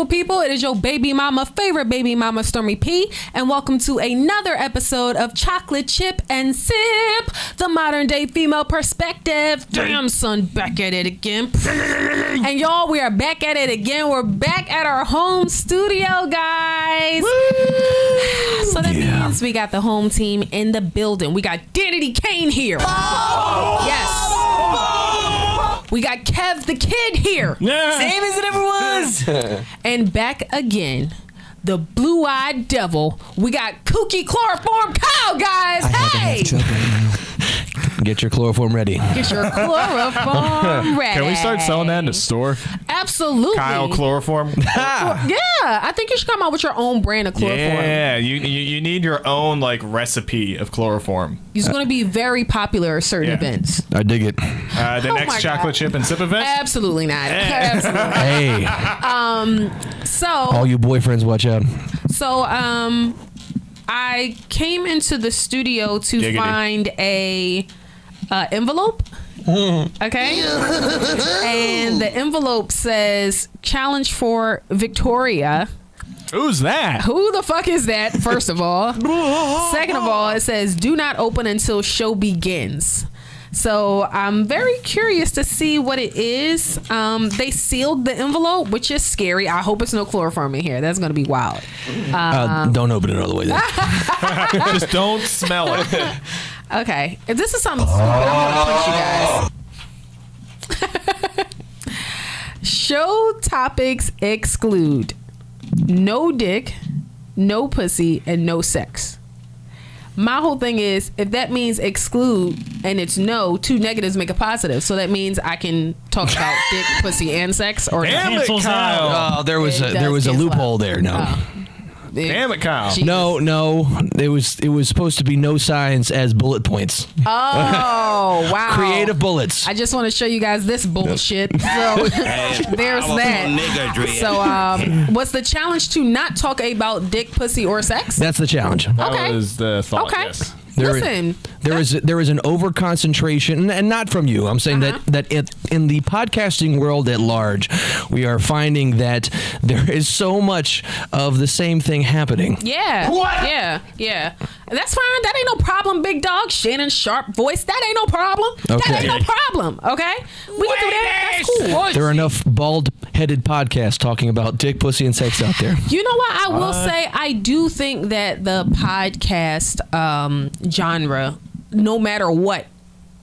beautiful people. It is your baby mama, favorite baby mama, Stormy P. And welcome to another episode of Chocolate Chip and Sip, the modern day female perspective. Damn, son, back at it again. And y'all, we are back at it again. We're back at our home studio, guys. Woo! So that means we got the home team in the building. We got Danity Kane here. Oh! Yes. We got Kev the Kid here. Yeah. Same as it ever was. And back again, the blue-eyed devil. We got Kooky Chloroform Kyle, guys. Hey! Get your chloroform ready. Get your chloroform ready. Can we start selling that in the store? Absolutely. Kyle Chloroform. Yeah, I think you should come out with your own brand of chloroform. Yeah, you need your own like recipe of chloroform. It's going to be very popular at certain events. I dig it. The next chocolate chip and sip event? Absolutely not. Absolutely. Hey. So All you boyfriends, watch out. So I came into the studio to find a envelope. Okay. And the envelope says challenge for Victoria. Who's that? Who the fuck is that, first of all? Second of all, it says do not open until show begins. So I'm very curious to see what it is. They sealed the envelope, which is scary. I hope it's no chloroform in here. That's going to be wild. Don't open it all the way there. Just don't smell it. Okay. If this is something stupid, I'm going to punch you guys. Show topics exclude no dick, no pussy, and no sex. My whole thing is, if that means exclude and it's no, two negatives make a positive. So that means I can talk about dick, pussy, and sex, or Damn it, Kyle. Oh, there was a loophole there. No. Damn it, Kyle. Jesus. No. It was supposed to be no signs as bullet points. Oh, wow. Creative bullets. I just want to show you guys this bullshit. So there's that. So what's the challenge to not talk about dick, pussy, or sex? That's the challenge. That was the thought, Okay. yes. There is an over concentration, and not from you. I'm saying that in the podcasting world at large, we are finding that there is so much of the same thing happening. Yeah. What? Yeah. That's fine. That ain't no problem, big dog. Shannon Sharp voice. That ain't no problem. Okay. That ain't no problem. Okay. We can do that. That's cool. There are enough bald-headed podcasts talking about dick, pussy, and sex out there. You know what? I will say I do think that the podcast genre, no matter what,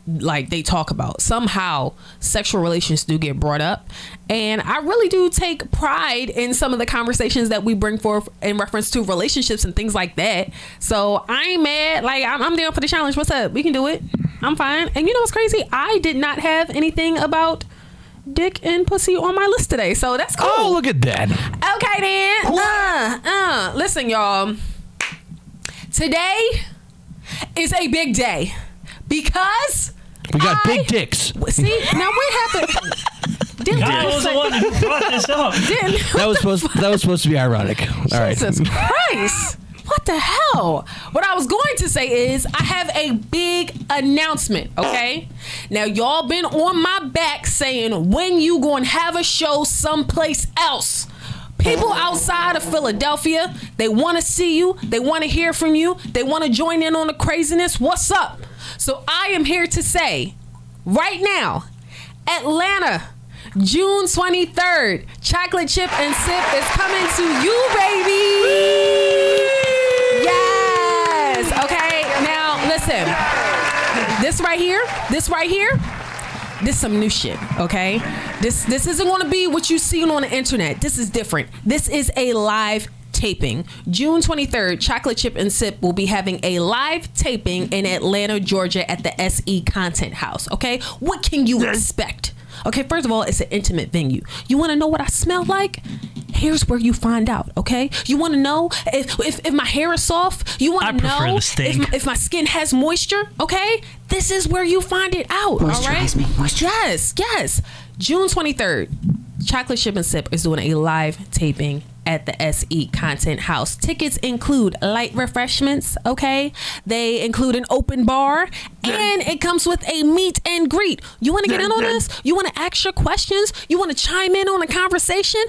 like they talk about, somehow sexual relations do get brought up, and I really do take pride in some of the conversations that we bring forth in reference to relationships and things like that. So I ain't mad. Like I'm down for the challenge. What's up? We can do it. I'm fine. And you know what's crazy? I did not have anything about dick and pussy on my list today, so that's cool. Oh, look at that. Okay then. Listen, y'all. Today is a big day because we got big dicks. See, now what happened? I was the one who brought this up. That was supposed to be ironic. All right. Jesus Christ. What the hell? What I was going to say is I have a big announcement, okay? Now, y'all been on my back saying when you going to have a show someplace else. People outside of Philadelphia, they want to see you. They want to hear from you. They want to join in on the craziness. What's up? So I am here to say right now, Atlanta, June 23rd, Chocolate Chip and Sip is coming to you, baby. Yes. Okay. Now, listen. This right here, this some new shit, okay? This isn't going to be what you see on the internet. This is different. This is a live taping. June 23rd, Chocolate Chip and Sip will be having a live taping in Atlanta, Georgia at the SE Content House, okay? What can you expect? Okay, first of all, it's an intimate venue. You want to know what I smell like? Here's where you find out, okay? You want to know if my hair is soft? You want to know if my skin has moisture, okay? This is where you find it out, all right? Yes. June 23rd, Chocolate Chip and Sip is doing a live taping at the SE Content House. Tickets include light refreshments, okay? They include an open bar And it comes with a meet and greet. You want to get in on this? You want to ask your questions? You want to chime in on a conversation?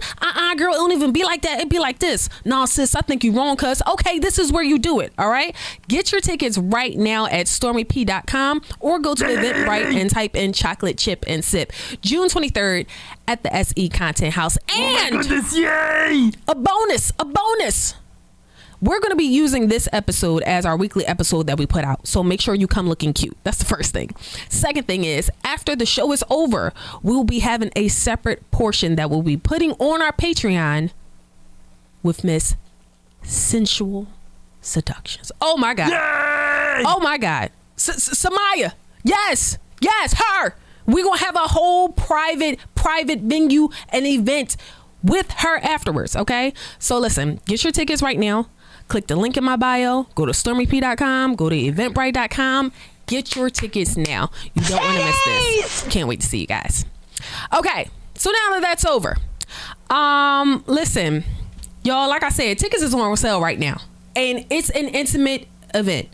Girl, it don't even be like that. It'd be like this. Nah, sis, I think you're wrong, cuz. Okay, this is where you do it, all right? Get your tickets right now at stormyp.com or go to Eventbrite and type in chocolate chip and sip. June 23rd at the SE Content House. And Yay! a bonus. We're going to be using this episode as our weekly episode that we put out. So make sure you come looking cute. That's the first thing. Second thing is, after the show is over, we will be having a separate portion that we'll be putting on our Patreon with Miss Sensual Seductions. Oh my God. Yay! Oh my God. Samaya. Yes, her. We're going to have a whole private venue and event with her afterwards, okay? So listen, get your tickets right now. Click the link in my bio. Go to stormyp.com. Go to eventbrite.com. Get your tickets now. You don't want to miss this. Can't wait to see you guys. Okay, so now that that's over, listen, y'all, like I said, tickets is on sale right now. And it's an intimate event.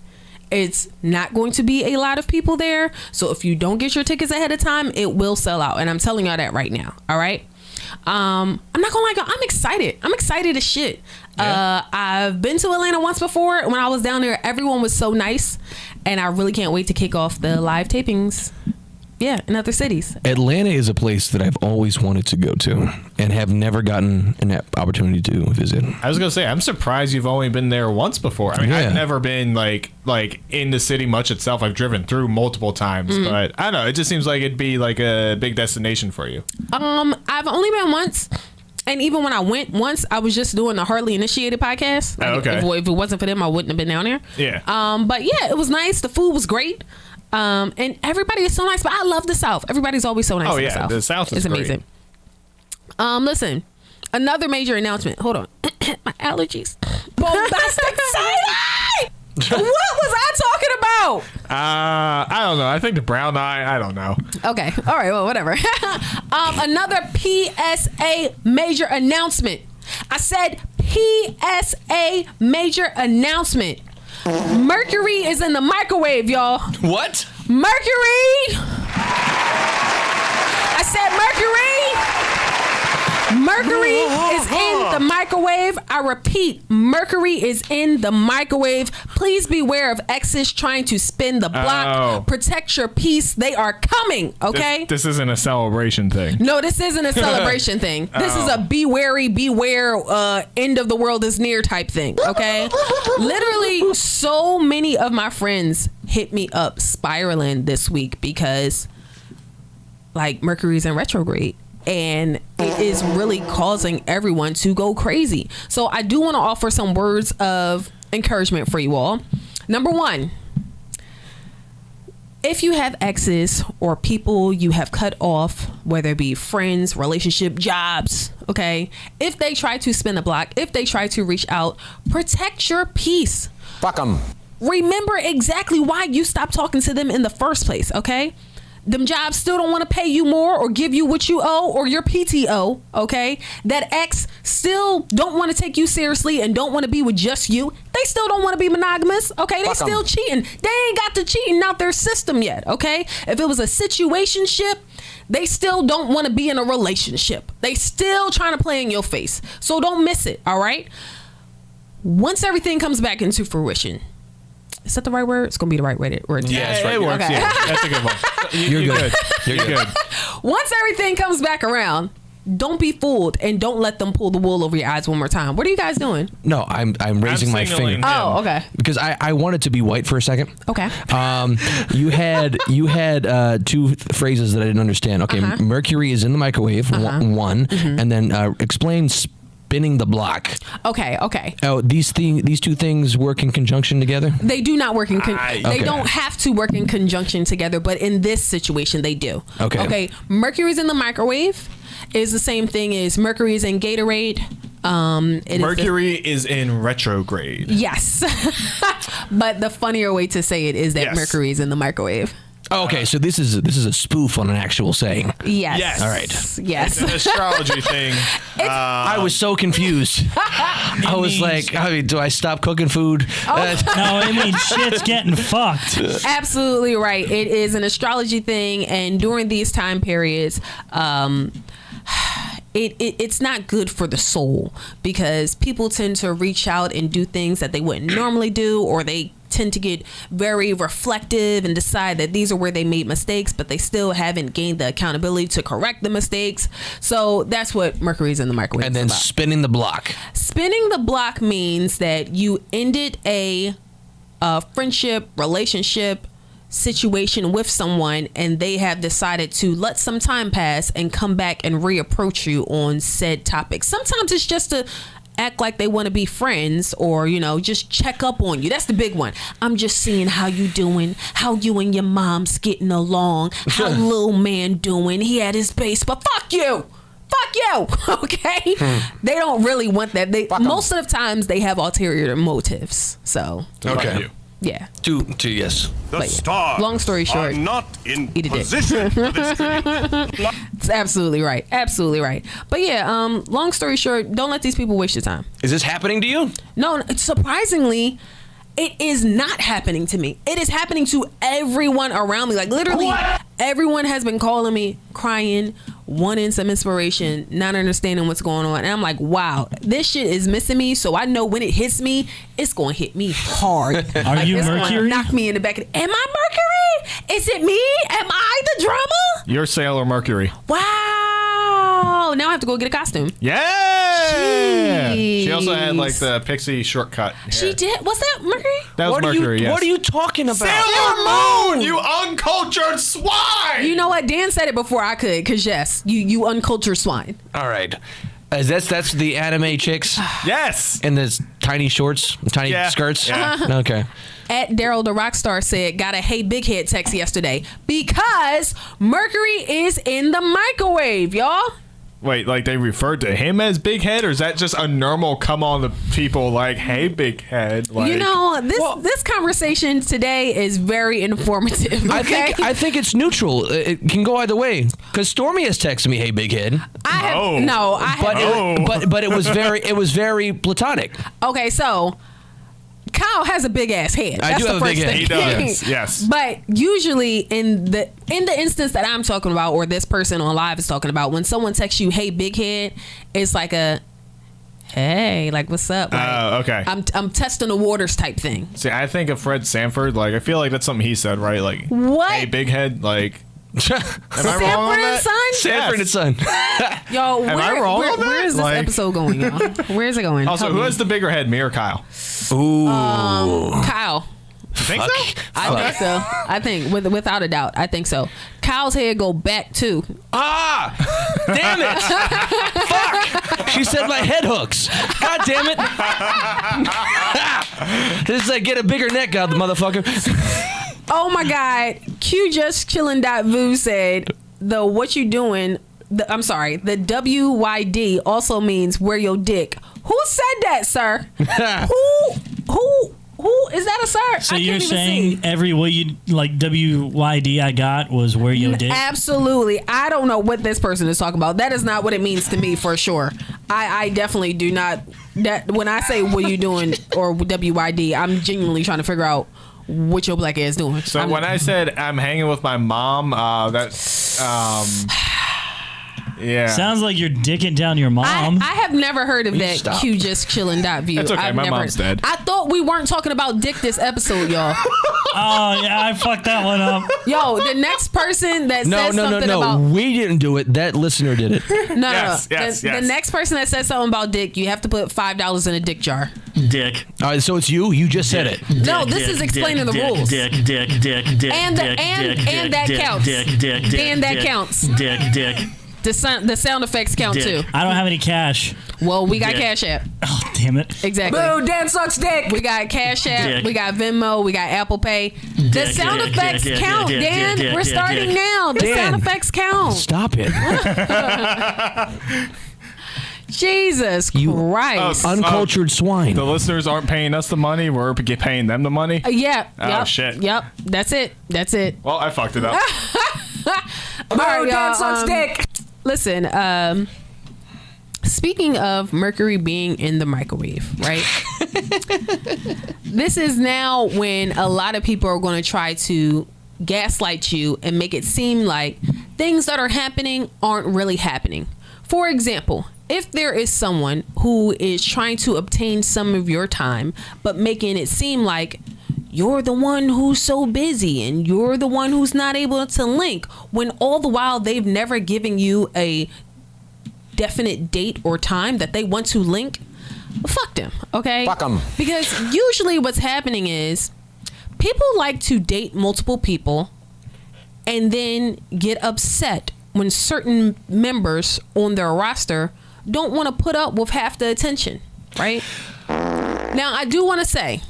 It's not going to be a lot of people there. So if you don't get your tickets ahead of time, it will sell out. And I'm telling y'all that right now. All right. I'm not gonna lie, y'all, I'm excited. I'm excited as shit. Yeah. I've been to Atlanta once before. When I was down there, everyone was so nice. And I really can't wait to kick off the live tapings. Yeah, in other cities. Atlanta is a place that I've always wanted to go to and have never gotten an opportunity to visit. I was gonna say, I'm surprised you've only been there once before. I mean, Yeah. I've never been like in the city much itself. I've driven through multiple times, but I don't know. It just seems like it'd be like a big destination for you. I've only been once. And even when I went once, I was just doing the Hardly Initiated podcast. Like, okay. If it wasn't for them, I wouldn't have been down there. Yeah. But yeah, it was nice. The food was great. And everybody is so nice. But I love the South. Everybody's always so nice. Oh in yeah, the South is it's great. amazing. Listen, another major announcement. Hold on, my allergies. Bombastic Friday. What was I talking about? I don't know. I think the brown eye. I don't know. Okay. All right. Well, whatever. Another PSA major announcement. I said PSA major announcement. Mercury is in the microwave, y'all. What? Mercury. I said Mercury is in the microwave. I repeat, Mercury is in the microwave. Please beware of exes trying to spin the block. Oh. Protect your peace. They are coming, okay? This isn't a celebration thing. No, this isn't a celebration thing. This is a be wary, beware, end of the world is near type thing, okay? Literally, so many of my friends hit me up spiraling this week because, like, Mercury's in retrograde. And it is really causing everyone to go crazy. So I do want to offer some words of encouragement for you all. Number one, if you have exes or people you have cut off, whether it be friends, relationship, jobs, okay, if they try to spin the block, if they try to reach out, protect your peace. Fuck them. Remember exactly why you stopped talking to them in the first place, okay? Them jobs still don't want to pay you more or give you what you owe or your PTO, okay? That ex still don't want to take you seriously and don't want to be with just you. They still don't want to be monogamous, okay? They still cheating. They ain't got the cheating out their system yet, okay? If it was a situationship, they still don't want to be in a relationship. They still trying to play in your face. So don't miss it, all right? Once everything comes back into fruition, is that the right word? It's going to be the right word. Yeah, that's right. It works. Okay. Yeah, that's a good one. You're good. You're good. Once everything comes back around, don't be fooled and don't let them pull the wool over your eyes one more time. What are you guys doing? No, I'm raising my signaling finger. him. Oh, okay. Because I wanted to be white for a second. Okay. You had two phrases that I didn't understand. Okay, Mercury is in the microwave. One, and then explain spinning the block. Okay. Oh, these two things work in conjunction together? They do not work in they Okay. don't have to work in conjunction together, but in this situation they do. Okay. Mercury's in the microwave is the same thing as Mercury is in Gatorade. Mercury is in retrograde. Yes. But the funnier way to say it is that Yes. Mercury is in the microwave. Oh, okay, so this is a spoof on an actual saying. Yes. Yes. All right. Yes. It's an astrology thing. I was so confused. I was like, do I stop cooking food? No, I mean shit's getting fucked. Absolutely right. It is an astrology thing, and during these time periods, it's not good for the soul because people tend to reach out and do things that they wouldn't normally do, or they tend to get very reflective and decide that these are where they made mistakes, but they still haven't gained the accountability to correct the mistakes. So that's what Mercury's in the microwave And then is about. spinning the block. Spinning the block means that you ended a friendship, relationship, situation with someone, and they have decided to let some time pass and come back and reapproach you on said topic. Sometimes it's just to act like they want to be friends, or just check up on you. That's the big one. I'm just seeing how you doing, how you and your mom's getting along, how little man doing. He had his base, but fuck you. Okay. They don't really want that. Most of the times they have ulterior motives. So Okay. yeah. Yes. The But yeah. stars Long story short, are not in eat a dick. position for this dream. It's absolutely right. Absolutely right. But yeah, long story short, don't let these people waste your time. Is this happening to you? No, surprisingly, it is not happening to me. It is happening to everyone around me. Like literally, everyone has been calling me, crying, wanting some inspiration, not understanding what's going on. And I'm like, wow, this shit is missing me. So I know when it hits me, it's going to hit me hard. Are you it's gonna Mercury? knock me in the back of the... Am I Mercury? Is it me? Am I the drama? You're Sailor Mercury. Wow. Now I have to go get a costume. Yeah. Jeez. She also had like the pixie shortcut hair. She did. Was that Mercury? That was Mercury, yes. What are you talking about? Sailor Moon, you uncultured swine! You know what? Dan said it before I could, because yes, you uncultured swine. All right. That's the anime chicks Yes. in the tiny shorts, tiny Yeah. skirts. Yeah. Okay. At Daryl the Rockstar said, got a hey big head text yesterday because Mercury is in the microwave, y'all. Wait, like they referred to him as Big Head, or is that just a normal come on the people like, hey, Big Head? Like, This conversation today is very informative. Okay? I think it's neutral. It can go either way. Because Stormy has texted me, "Hey, big head," but it was very platonic. Okay, so Kyle has a big ass head. I That's do the have a first big head. thing. He does, yes. But usually in the instance that I'm talking about, or this person on live is talking about, when someone texts you, "Hey, big head," it's like a, "Hey, like what's up?" Like, okay. I'm testing the waters type thing. See, I think of Fred Sanford. Like, I feel like that's something he said, right? Like, What? hey, Big Head. Like, am I wrong on Sanford and that? Son? Sanford and Son. Yo, I wrong on that? where is this Like- episode going, y'all? Where is it going? Also, Help who me. has the bigger head, me or Kyle? Ooh. Kyle. You think so? I think so. I think without a doubt, I think so. Kyle's head go back too. Ah! Damn it! Fuck! She said my head hooks. God damn it! This is like get a bigger neck out the motherfucker. Oh my God! Q just chillin.vu said the what you doing. I'm sorry. The WYD also means where your dick. Who said that, sir? Who is that a sir? So I you're can't even saying see. every way you like WYD I got was where you did? Absolutely. I don't know what this person is talking about. That is not what it means to me for sure. I definitely do not. That when I say what you doing or WYD, I'm genuinely trying to figure out what your black ass doing. So when I said I'm hanging with my mom, that's yeah. Sounds like you're dicking down your mom. I have never heard of that stop? Q just chillin.view. It's okay, I've my never mom's dead. I thought we weren't talking about dick this episode, y'all. Oh yeah, I fucked that one up. Yo, the next person that No, says no, no, something no. about We didn't do it. That listener did it. no, Yes, no. yes, The yes. next person that says something about dick, you have to put $5 in a dick jar. Dick. All right, so it's you. You just said it. No, this is explaining the rules. Dick. And that counts. Dan, that counts. Dick. The sound effects count too. I don't have any cash. Well, we got Dick. Cash App. Oh damn it. Exactly. Boo, Dan sucks dick. We got Cash App. Dick. We got Venmo. We got Apple Pay. The sound effects count, Dan. We're starting now. The Dan. sound effects count. Stop it. Jesus You- Christ. Uncultured swine. The listeners aren't paying us the money. We're paying them the money. Yeah. Oh, Yep. shit. Yep. That's it. Well, I fucked it up. All right, Dan y'all, sucks dick. Listen, speaking of Mercury being in the microwave, right? This is now when a lot of people are going to try to gaslight you and make it seem like things that are happening aren't really happening. For example, if there is someone who is trying to obtain some of your time, but making it seem like you're the one who's so busy and you're the one who's not able to link, when all the while they've never given you a definite date or time that they want to link, fuck them, okay? Fuck 'em. Because usually what's happening is people like to date multiple people and then get upset when certain members on their roster don't want to put up with half the attention, right? Now, I do want to say,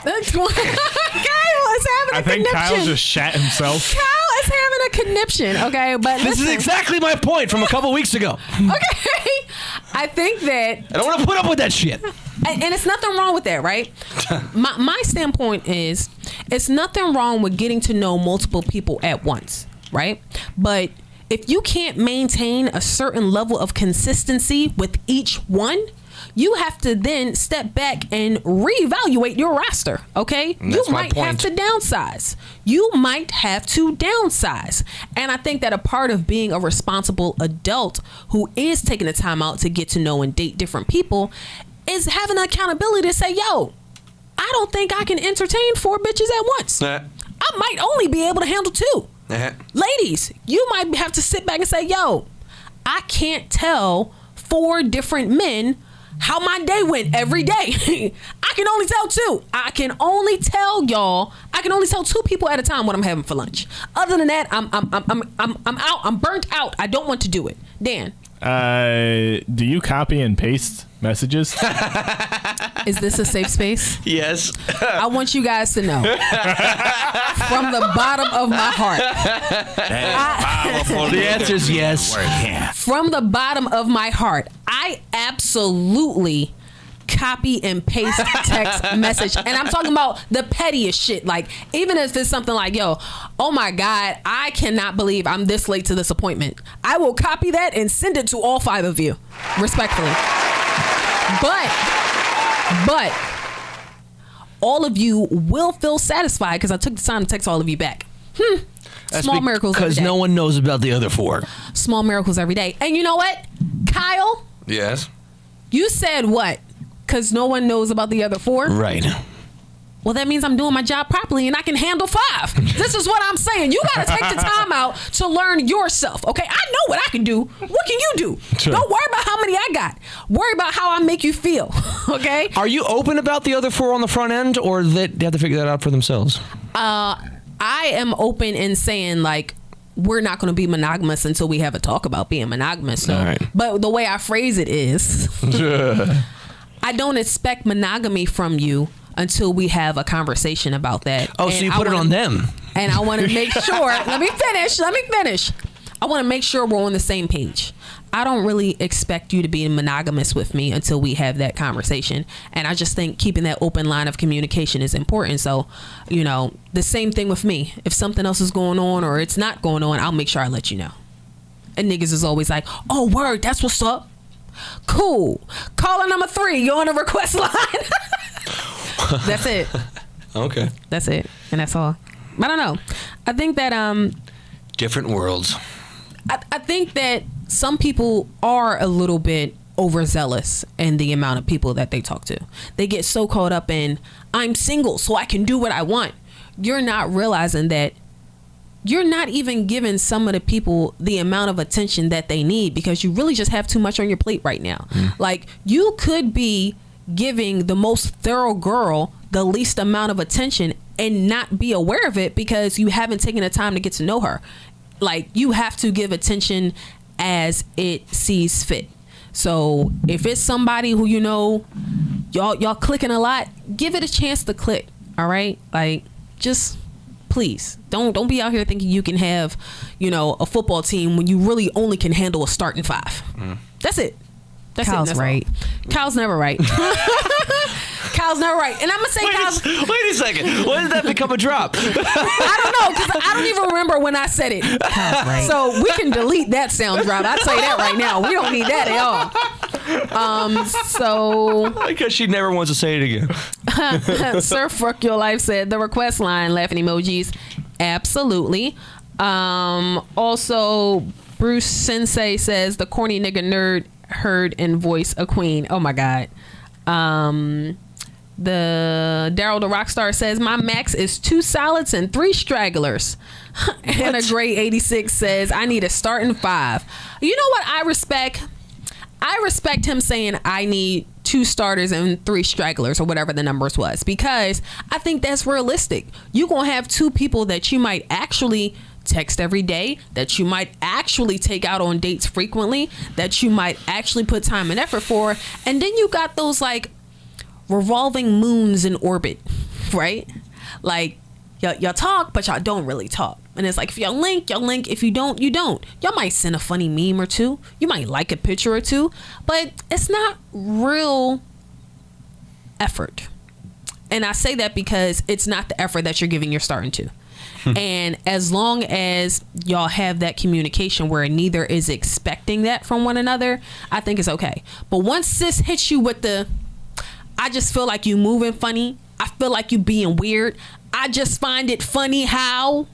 that's Kyle is having a I think conniption. Kyle just shat himself. Kyle is having a conniption, okay? But This is listen, exactly my point from a couple weeks ago. okay. I think that, I don't want to put up with that shit. and it's nothing wrong with that, right? My standpoint is, it's nothing wrong with getting to know multiple people at once, right? But if you can't maintain a certain level of consistency with each one, you have to then step back and reevaluate your roster, okay? You That's my might have point. to downsize. You might have to downsize. And I think that a part of being a responsible adult who is taking the time out to get to know and date different people is having accountability to say, yo, I don't think I can entertain 4 bitches at once. I might only be able to handle 2. Ladies, you might have to sit back and say, yo, I can't tell 4 different men how my day went every day. I can only tell 2. I can only tell y'all. I can only tell 2 people at a time what I'm having for lunch. Other than that, I'm out. I'm burnt out. I don't want to do it. Dan, Do you copy and paste messages? is this a safe space? Yes. I want you guys to know from the bottom of my heart. The answer is yes. From the bottom of my heart, I absolutely copy and paste text message. And I'm talking about the pettiest shit. Like, even if it's something like, yo, oh my God, I cannot believe I'm this late to this appointment. I will copy that and send it to all 5 of you, respectfully. But all of you will feel satisfied because I took the time to text all of you back. Small miracles every Because day. no one knows about the other 4. Small miracles every day. And you know what? Kyle, Yes. you said what? Because no one knows about the other 4? Right. Well, that means I'm doing my job properly and I can handle 5. This is what I'm saying. You got to take the time out to learn yourself. Okay, I know what I can do. What can you do? Sure. Don't worry about how many I got. Worry about how I make you feel. Okay? Are you open about the other 4 on the front end, or that they have to figure that out for themselves? I am open in saying, like, we're not going to be monogamous until we have a talk about being monogamous. So. All right. But the way I phrase it is, I don't expect monogamy from you until we have a conversation about that. Oh, And so you I put it wanna- on them. And I want to make sure. Let me finish. I want to make sure we're on the same page. I don't really expect you to be monogamous with me until we have that conversation. And I just think keeping that open line of communication is important. So, you know, the same thing with me. If something else is going on or it's not going on, I'll make sure I let you know. And niggas is always like, oh, word, that's what's up. Cool. Caller number 3, you're on the request line. That's it. Okay. That's it. And that's all. I don't know. I think that Different worlds. I think that some people are a little bit overzealous in the amount of people that they talk to. They get so caught up in, I'm single so I can do what I want. You're not realizing that you're not even giving some of the people the amount of attention that they need because you really just have too much on your plate right now. Like, you could be giving the most thorough girl the least amount of attention and not be aware of it because you haven't taken the time to get to know her. Like, you have to give attention as it sees fit. So if it's somebody who, you know, y'all clicking a lot, give it a chance to click. All right? Like, just please don't be out here thinking you can have, you know, a football team when you really only can handle a starting 5. That's it. That's Kyle's that's all. right. Kyle's never right. Kyle's never right. And I'm going to say Kyle's... Wait a second. When did that become a drop? I don't know, because I don't even remember when I said it. Kyle's right. So we can delete that sound drop. I'll tell you that right now. We don't need that at all. So... Because she never wants to say it again. Sir Fuck Your Life said, the request line, laughing emojis. Absolutely. Also, Bruce Sensei says, the corny nigga nerd heard and voice a queen. Oh my God. The Daryl the Rockstar says, my max is 2 solids and 3 stragglers. And a Gray 86 says, I need a starting 5. You know what I respect? I respect him saying I need 2 starters and 3 stragglers, or whatever the numbers was, because I think that's realistic. You're going to have 2 people that you might actually text every day, that you might actually take out on dates frequently, that you might actually put time and effort for. And then you got those like revolving moons in orbit, right? Like y'all talk, but y'all don't really talk. And it's like, if y'all link, y'all link. If you don't, you don't. Y'all might send a funny meme or 2. You might like a picture or 2, but it's not real effort. And I say that because it's not the effort that you're giving your starting to. And as long as y'all have that communication where neither is expecting that from one another, I think it's okay. But once sis hits you with the, I just feel like you moving funny, I feel like you being weird, I just find it funny how,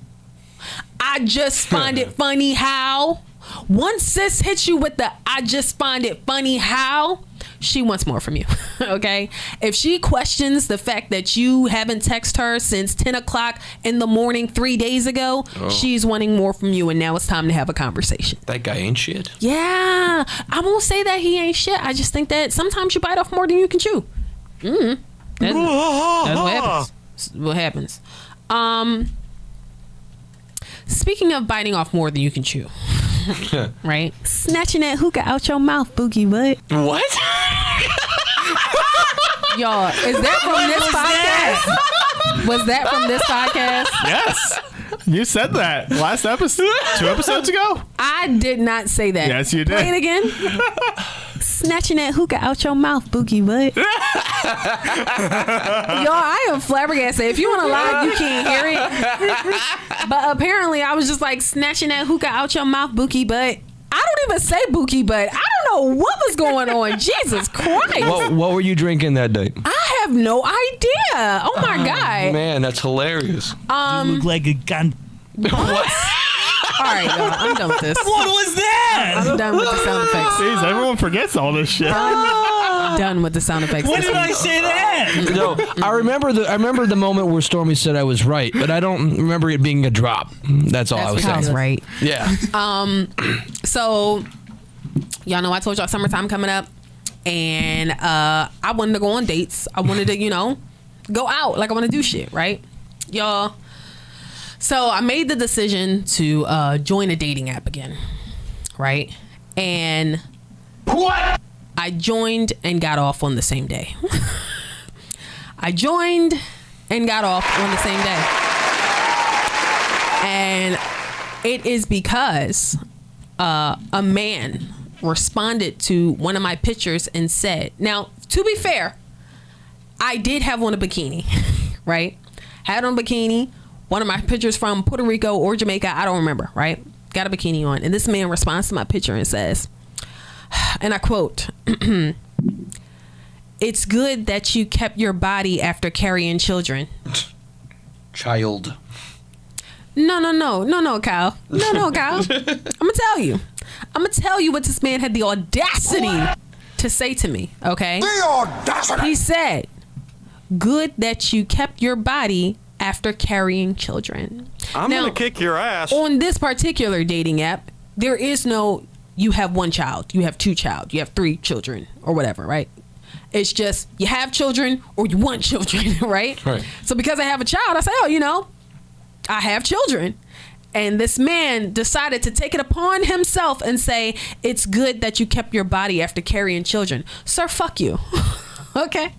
I just find it funny how. Once sis hits you with the, I just find it funny how, she wants more from you. Okay? If she questions the fact that you haven't texted her since 10 o'clock in the morning 3 days ago, she's wanting more from you, and now it's time to have a conversation. That guy ain't shit. Yeah. I won't say that he ain't shit. I just think that sometimes you bite off more than you can chew. That's what happens. That's what happens. Speaking of biting off more than you can chew, right? Snatching that hookah out your mouth, boogie butt. What? Y'all, is that from this podcast? Was that from this podcast? Yes. You said that last episode, 2 episodes ago. I did not say that. Yes, you did. Play it again. Snatching that hookah out your mouth, boogie butt. Y'all, I am flabbergasted. If you want to lie, you can't hear it. But apparently, I was just like, snatching that hookah out your mouth, bookie butt. I don't even say bookie butt. I don't know what was going on. Jesus Christ. What were you drinking that day? I have no idea. Oh my God. Man, that's hilarious. You look like a gun. All right, y'all. I'm done with this. What was that? I'm done with the sound effects. Jeez, everyone forgets all this shit. Done with the sound effects. When this did week. I say that? No, I remember the moment where Stormy said I was right, but I don't remember it being a drop. That's all I was Kyle's saying. right. Yeah. So, y'all know I told y'all summertime coming up, and I wanted to go on dates. I wanted to, go out. Like, I want to do shit, right? Y'all. So, I made the decision to join a dating app again, right? And what? I joined and got off on the same day. I joined and got off on the same day. And it is because a man responded to one of my pictures and said, now, to be fair, I did have on a bikini, right? Had on a bikini. One of my pictures from Puerto Rico or Jamaica, I don't remember, right? Got a bikini on. And this man responds to my picture and says, and I quote, "It's good that you kept your body after carrying children." Child. No, Kyle. No, Kyle. I'm gonna tell you what this man had the audacity to say to me, okay? The audacity! He said, "Good that you kept your body after carrying children." I'm Now, gonna kick your ass. on this particular dating app, there is no, you have 1 child, you have 2 child, you have 3 children, or whatever, right? It's just, you have children or you want children, right? Right. So because I have a child, I say, I have children. And this man decided to take it upon himself and say, "It's good that you kept your body after carrying children." Sir, fuck you. Okay?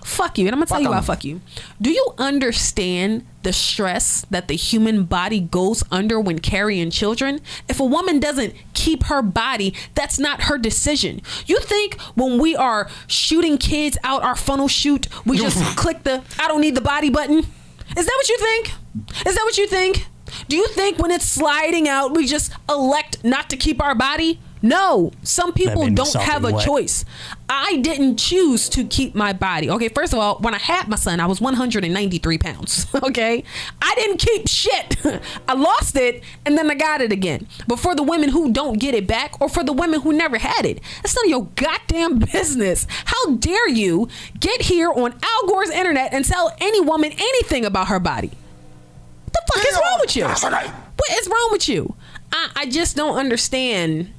Fuck you. And I'm going to tell you why fuck you. Do you understand the stress that the human body goes under when carrying children? If a woman doesn't keep her body, that's not her decision. You think when we are shooting kids out our funnel shoot, we just click the I don't need the body button? Is that what you think? Is that what you think? Do you think when it's sliding out, we just elect not to keep our body? No, some people don't have a choice. I didn't choose to keep my body. Okay, first of all, when I had my son, I was 193 pounds. Okay, I didn't keep shit. I lost it and then I got it again. But for the women who don't get it back, or for the women who never had it, that's none of your goddamn business. How dare you get here on Al Gore's internet and tell any woman anything about her body? What the fuck is wrong with you? What is wrong with you? I just don't understand.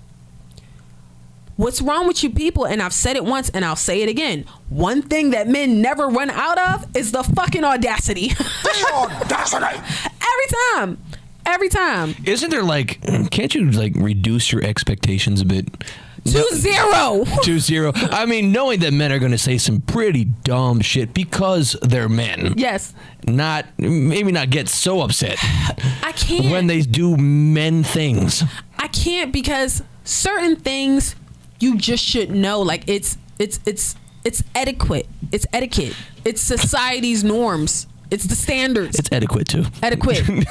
What's wrong with you people? And I've said it once and I'll say it again. One thing that men never run out of is the fucking audacity. Every time. Isn't there can't you reduce your expectations a bit? To zero. To zero. I mean, knowing that men are going to say some pretty dumb shit because they're men. Yes. Maybe not get so upset. I can't. When they do men things. I can't, because certain things you just should know. Like it's etiquette. It's etiquette. It's society's norms. It's the standards. It's etiquette too. Etiquette.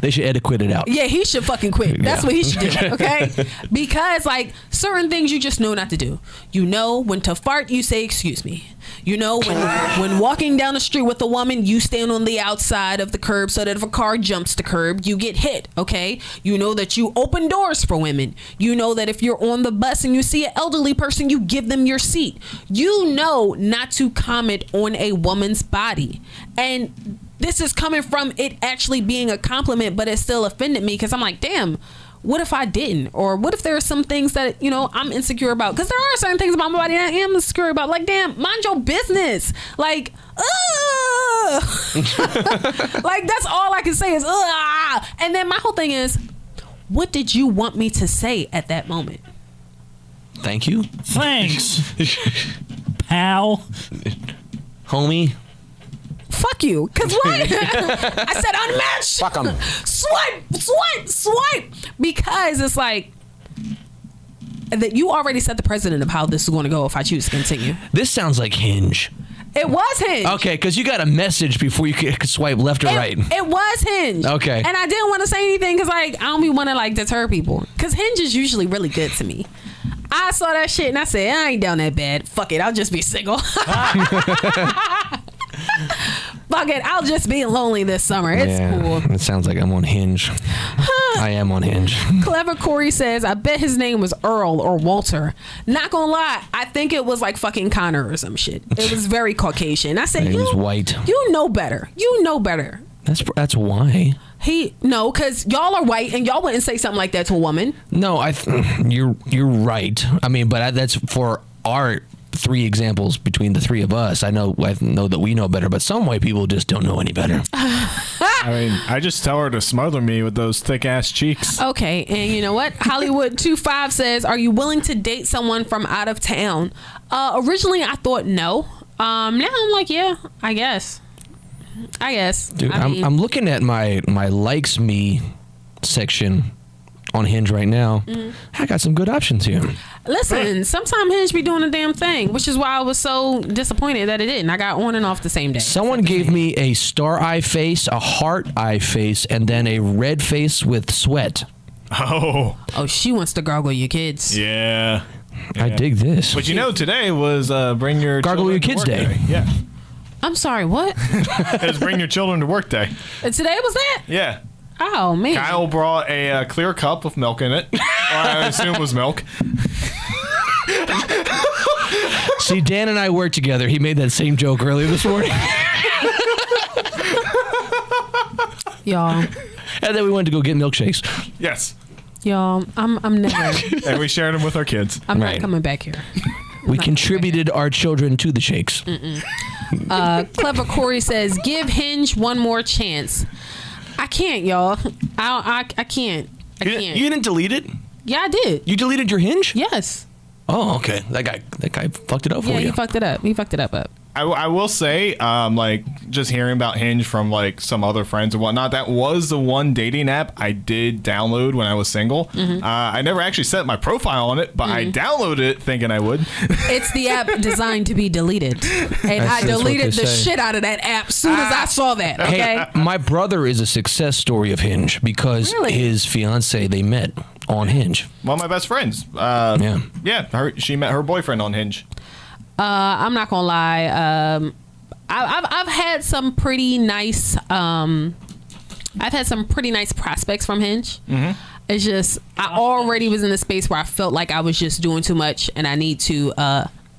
They should etiquette it out. Yeah, he should fucking quit. That's what he should do. Okay? Because certain things you just know not to do. You know when to fart, you say excuse me. You know when walking down the street with a woman, you stand on the outside of the curb so that if a car jumps the curb, you get hit. Okay? You know that you open doors for women. You know that if you're on the bus and you see an elderly person, you give them your seat. You know not to comment on a woman's body. And this is coming from it actually being a compliment, but it still offended me because I'm like, damn, what if I didn't? Or what if there are some things that, I'm insecure about? Because there are certain things about my body that I am insecure about. Like, damn, mind your business. Like, like, that's all I can say is, and then my whole thing is, what did you want me to say at that moment? Thank you. Thanks, pal. Homie. Fuck you. Because what? I said unmatched. Fuck 'em. Swipe. Because it's like that you already set the precedent of how this is going to go if I choose to continue. This sounds like Hinge. It was Hinge. Okay, because you got a message before you could swipe left or right. It was Hinge. Okay. And I didn't want to say anything because I don't be want to deter people. Because Hinge is usually really good to me. I saw that shit and I said, I ain't down that bad. Fuck it. I'll just be single. Fuck it, I'll just be lonely this summer. It's cool. It sounds like I'm on Hinge. I am on Hinge. Clever Corey says, I bet his name was Earl or Walter. Not gonna lie, I think it was like fucking Connor or some shit. It was very Caucasian. I said, he was white. You know better. You know better. That's why. Because y'all are white and y'all wouldn't say something like that to a woman. No, you're right. I mean, but that's for our 3 examples between the 3 of us. I know that we know better, but some white people just don't know any better. I mean, I just tell her to smother me with those thick ass cheeks. Okay, and you know what? Hollywood25 says, are you willing to date someone from out of town? Originally, I thought no. Now I'm like, yeah, I guess. Dude, I'm looking at my likes me section on Hinge right now. I got some good options here. Listen, sometimes Hinge be doing a damn thing, which is why I was so disappointed that it didn't. I got on and off the same day. Someone gave me a star eye face, a heart eye face, and then a red face with sweat. Oh, she wants to gargle your kids. Yeah. I dig this. But today was bring your Gargle Your Kids Day. Yeah. I'm sorry, what? It was bring your children to work day. And today was that? Yeah. Oh, man. Kyle brought a clear cup with milk in it. Or I assume it was milk. See, Dan and I work together. He made that same joke earlier this morning. Y'all. And then we went to go get milkshakes. Yes. Y'all, I'm never. And we shared them with our kids. I'm not coming back here. We contributed our children to the shakes. Clever Corey says, give Hinge one more chance. I can't, y'all. I can't. You didn't delete it? Yeah, I did. You deleted your Hinge? Yes. Oh, okay. That guy fucked it up for Yeah, you. he fucked it up. He fucked it up. I will say, like, just hearing about Hinge from, like, some other friends and whatnot, that was the one dating app I did download when I was single. Mm-hmm. I never actually set my profile on it, but I downloaded it thinking I would. It's the app designed to be deleted. And I That's what deleted they the say. shit out of that app as soon as I saw that, okay? Hey, my brother is a success story of Hinge because Really? his fiance, they met on Hinge. One of my best friends. Yeah. She met her boyfriend on Hinge. I'm not gonna lie. I've had some pretty nice. I've had some pretty nice prospects from Hinge. Mm-hmm. It's just I already was in a space where I felt like I was just doing too much, and I need to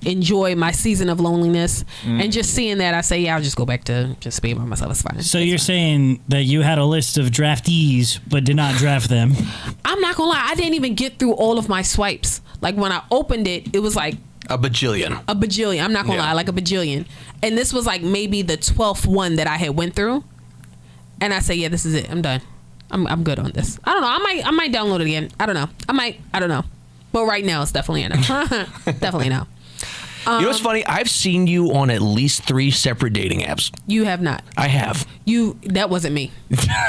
enjoy my season of loneliness. And just seeing that, I say, yeah, I'll just go back to just being by myself. It's fine. So you're saying that you had a list of draftees but did not draft them? I'm not gonna lie. I didn't even get through all of my swipes. Like when I opened it, it was like A bajillion. a bajillion. I'm not gonna Yeah. lie, like a bajillion. And this was like maybe the 12th one that I had went through. And I say, yeah, this is it. I'm done. I'm good on this. I don't know. I might download it again. I don't know. I don't know. But right now it's definitely a no. Definitely no. You know what's funny? I've seen you on at least 3 separate dating apps. You have not. I have. That wasn't me,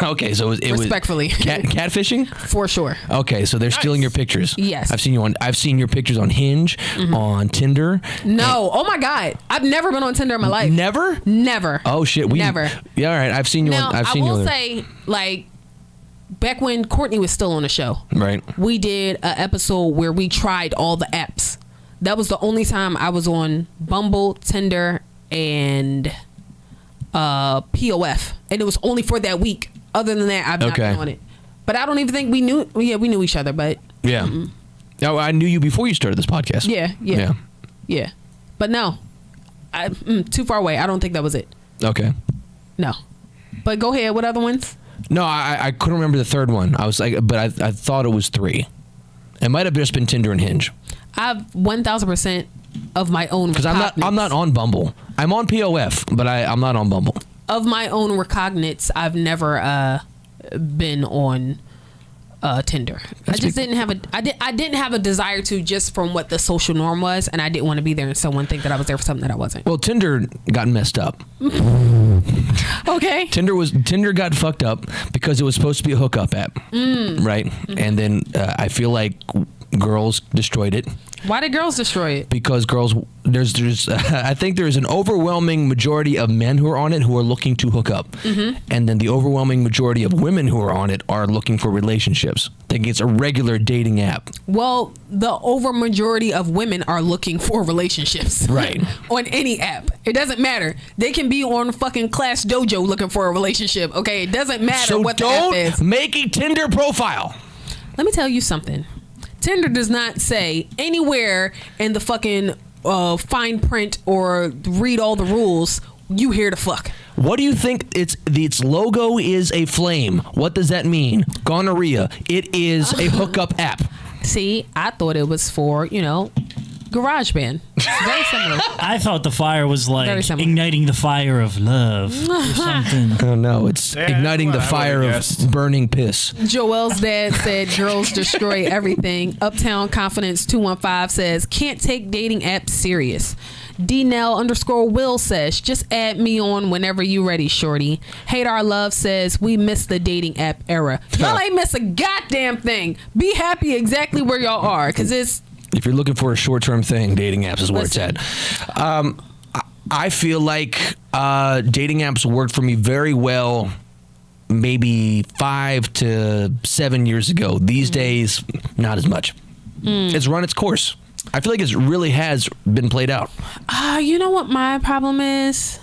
Okay, so it was Respectfully. catfishing. for sure. Okay, so they're stealing your pictures. Yes. I've seen your pictures on Hinge, on Tinder. No. Oh my God. I've never been on Tinder in my life. Never. Never. Oh shit. Never. Yeah. All right. I've seen you. Now, I've I seen you. will on there. say, like, back when Courtney was still on the show, Right. we did an episode where we tried all the apps. That was the only time I was on Bumble, Tinder, and POF, and it was only for that week. Other than that, I've not Okay. been on it. But I don't even think we knew. Yeah, we knew each other, but Yeah. No, I knew you before you started this podcast. yeah. But no, too far away. I don't think that was it. Okay. No. But go ahead. What other ones? No, I couldn't remember the third one. I was like, but I thought it was 3. It might have just been Tinder and Hinge. I've 1,000% of my own Because I'm not on Bumble. I'm on POF, but I'm not on Bumble. Of my own recognizance, I've never been on Tinder. I just didn't have I didn't have a desire to, just from what the social norm was, and I didn't want to be there and someone think that I was there for something that I wasn't. Well, Tinder got messed up. Okay. Tinder got fucked up because it was supposed to be a hookup app, right? Mm-hmm. And then I feel like girls destroyed it. Why did girls destroy it? Because girls, there's I think there's an overwhelming majority of men who are on it who are looking to hook up, and then the overwhelming majority of women who are on it are looking for relationships. Thinking it's a regular dating app. Well, the over majority of women are looking for relationships. Right. On any app. It doesn't matter. They can be on fucking Class Dojo looking for a relationship. Okay. It doesn't matter So what the app don't is. make a Tinder profile. Let me tell you something. Tinder does not say anywhere in the fucking fine print or read all the rules, you here to fuck. What do you think? Its logo is a flame. What does that mean? Gonorrhea. It is a hookup app. See, I thought it was for, GarageBand. Very similar. I thought the fire was Very like similar. igniting the fire of love or something. Oh no, it's Yeah, igniting the that's what I fire would've of guessed. burning piss. Joel's dad said girls destroy everything. Uptown Confidence 215 says can't take dating apps serious. DNell_Will says just add me on whenever you ready, shorty. Hate Our Love says we miss the dating app era. Y'all ain't miss a goddamn thing. Be happy exactly where y'all are, because it's If you're looking for a short-term thing, dating apps is where Listen. it's at. I feel like dating apps worked for me very well maybe 5 to 7 years ago. These days, not as much. It's run its course. I feel like it really has been played out. you know what my problem is?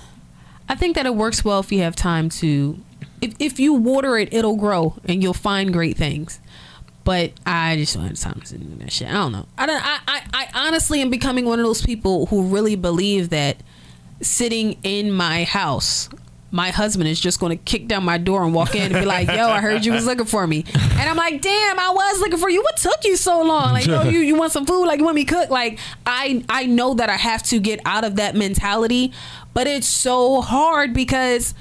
I think that it works well if you have time to, if you water it, it'll grow and you'll find great things. But I just don't have time to do that shit. I don't know. I honestly am becoming one of those people who really believe that sitting in my house, my husband is just going to kick down my door and walk in and be like, yo, I heard you was looking for me. And I'm like, damn, I was looking for you. What took you so long? Like, yo, you want some food? Like, you want me to cook? Like, I know that I have to get out of that mentality, but it's so hard because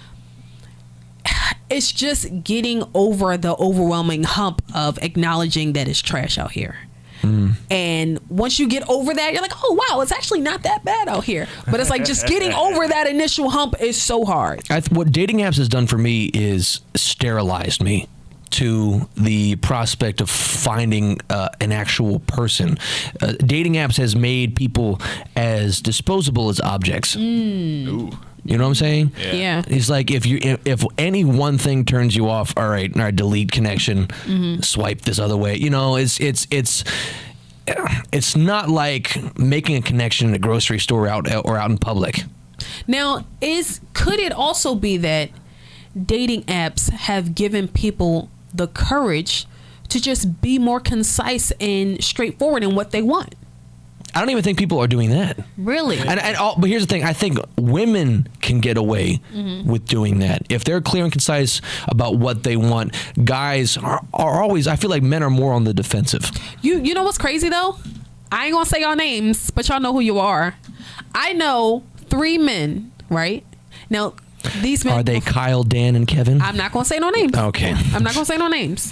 it's just getting over the overwhelming hump of acknowledging that it's trash out here. And once you get over that, you're like, oh wow, it's actually not that bad out here. But it's like just getting over that initial hump is so hard. What dating apps has done for me is sterilized me to the prospect of finding an actual person. Dating apps has made people as disposable as objects. Ooh. You know what I'm saying? Yeah. It's like if any one thing turns you off, all right, delete connection, swipe this other way. You know, it's not like making a connection in a grocery store out in public. Now, could it also be that dating apps have given people the courage to just be more concise and straightforward in what they want? I don't even think people are doing that. Really? But here's the thing. I think women can get away with doing that. If they're clear and concise about what they want, guys are always, I feel like men are more on the defensive. You know what's crazy though? I ain't gonna say y'all names, but y'all know who you are. I know 3 men, right? Now, these men... Are they Kyle, Dan, and Kevin? I'm not gonna say no names. Okay. I'm not gonna say no names.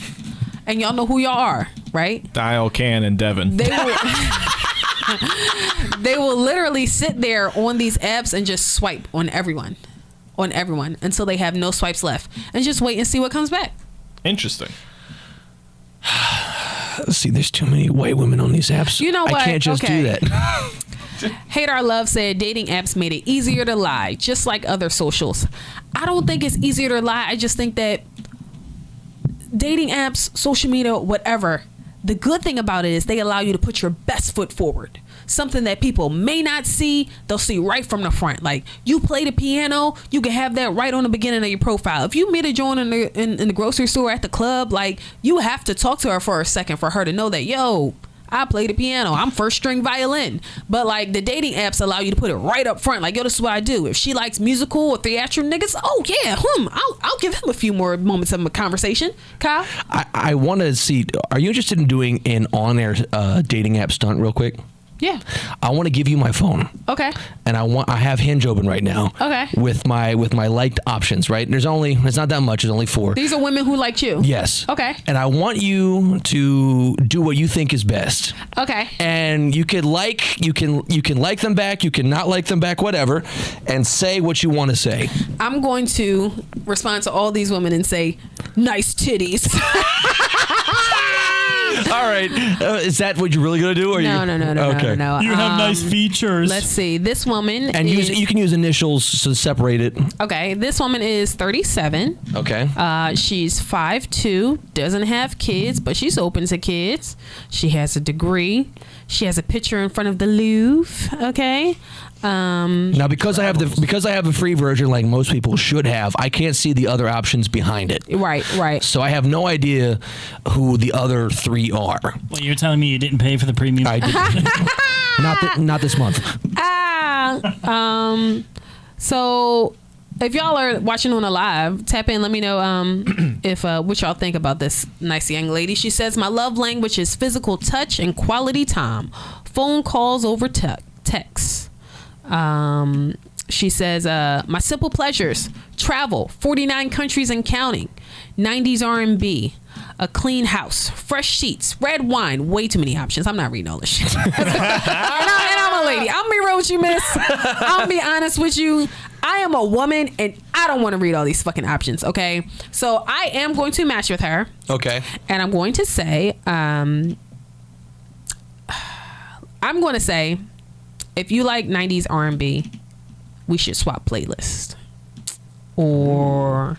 And y'all know who y'all are, right? Dial, Can, and Devin. They will... They will literally sit there on these apps and just swipe on everyone until they have no swipes left and just wait and see what comes back. Interesting. See, there's too many white women on these apps. You know what? I can't just do that. Hate Our Love said dating apps made it easier to lie, just like other socials. I don't think it's easier to lie. I just think that dating apps, social media, whatever, the good thing about it is they allow you to put your best foot forward. Something that people may not see, they'll see right from the front. Like, you play the piano, you can have that right on the beginning of your profile. If you meet a joint in the grocery store, at the club, like, you have to talk to her for a second for her to know that, yo, I play the piano, I'm first string violin. But like, the dating apps allow you to put it right up front. Like, yo, this is what I do. If she likes musical or theatrical niggas, oh yeah, I'll give him a few more moments of a conversation. Kyle? I want to see, are you interested in doing an on-air dating app stunt real quick? Yeah. I want to give you my phone. Okay. And I have Hinge open right now. Okay. With my liked options, right? It's not that much. There's only 4. These are women who liked you. Yes. Okay. And I want you to do what you think is best. Okay. And you can like them back, you can not like them back, whatever, and say what you want to say. I'm going to respond to all these women and say, nice titties. All right. Is that what you're really going to do? Or No. Okay. No. You have nice features. Let's see. This woman And is, you can use initials to separate it. okay, this woman is 37. Okay. She's 5'2", doesn't have kids, but she's open to kids. She has a degree. She has a picture in front of the Louvre. Okay. Now, because I have a free version, like most people should have, I can't see the other options behind it. Right. So I have no idea who the other 3 are. Well, you're telling me you didn't pay for the premium? I did not this month. So if y'all are watching on a live, tap in. Let me know if what y'all think about this nice young lady. She says, my love language is physical touch and quality time. Phone calls over text. She says, my simple pleasures: travel, 49 countries and counting, 90s R&B, a clean house, fresh sheets, red wine. Way too many options. I'm not reading all this shit. and I'm a lady. I'm be real with you, miss. I'll be honest with you. I am a woman and I don't want to read all these fucking options. Okay, so I am going to match with her. Okay. And I'm going to say, if you like 90s R&B, we should swap playlist. Or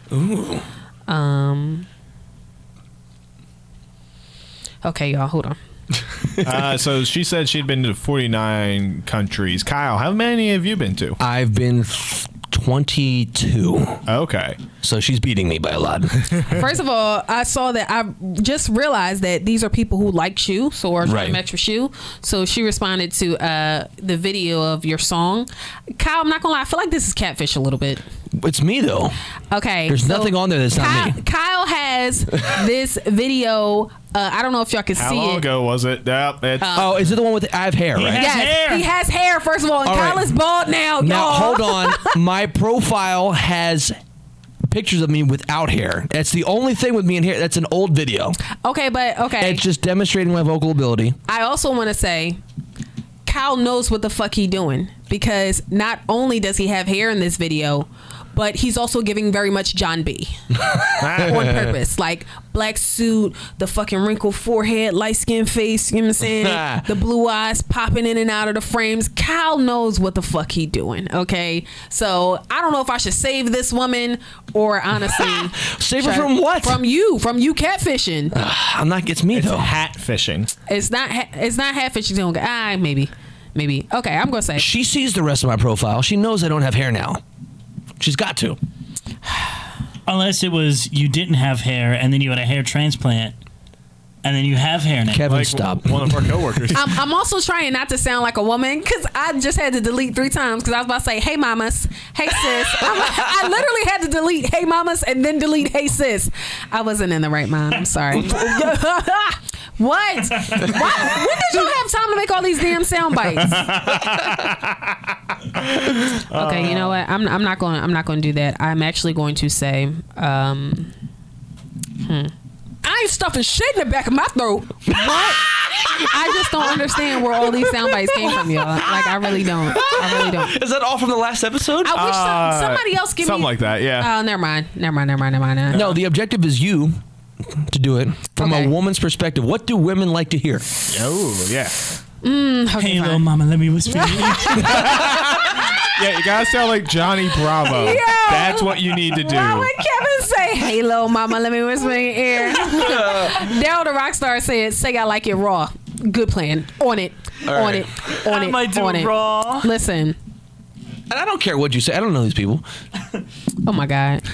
okay, y'all, hold on. So she said she'd been to 49 countries. Kyle, how many have you been to? I've been 22. Okay. So she's beating me by a lot. First of all, I saw that, I just realized that these are people who like you, so are trying to match with you. So she responded to the video of your song. Kyle, I'm not gonna lie, I feel like this is catfish a little bit. It's me though. Okay. There's nothing on there that's not me. Kyle has this video. I don't know if y'all can How see long it. ago was it? Yep, it's Oh, is it the one with I have hair, right? has hair. He has hair, first of all, and All Kyle right. is bald now, Now y'all. hold on. My profile has pictures of me without hair. That's the only thing with me in hair. That's an old video. Okay, but okay. It's just demonstrating my vocal ability. I also want to say, Kyle knows what the fuck he doing, because not only does he have hair in this video, but he's also giving very much John B. on purpose. Like, black suit, the fucking wrinkled forehead, light skinned face, you know what I'm saying? The blue eyes popping in and out of the frames. Kyle knows what the fuck he doing, okay? So, I don't know if I should save this woman or honestly... Save her from what? From you catfishing. I'm not, it's me, though. Hat fishing. It's not hat fishing. Maybe. Okay, I'm going to say... She sees the rest of my profile. She knows I don't have hair now. She's got to. Unless it was you didn't have hair and then you had a hair transplant and then you have hair now. Kevin, Like stop. one of our coworkers. I'm also trying not to sound like a woman, because I just had to delete 3 times because I was about to say, hey mamas, hey sis. I literally had to delete hey mamas and then delete hey sis. I wasn't in the right mind. I'm sorry. What? When did y'all have time to make all these damn sound bites? Okay, you know what? I'm not going to do that. I'm actually going to say I ain't stuffing shit in the back of my throat. What? I just don't understand where all these sound bites came from, y'all. Like, I really don't. Is that all from the last episode? I wish somebody else give me something like that. Yeah. Oh, never mind. No, the objective is you to do it from Okay. a woman's perspective. What do women like to hear? Oh yeah. Okay, Hey, little fine. mama, let me whisper. Yeah, you gotta sound like Johnny Bravo. Yo. That's what you need to do. Why would Kevin say, hey, little mama, let me whisper in your ear? Daryl the Rockstar said, say I like it raw. Good plan. On it. I might do it raw. Listen. And I don't care what you say. I don't know these people. Oh, my God.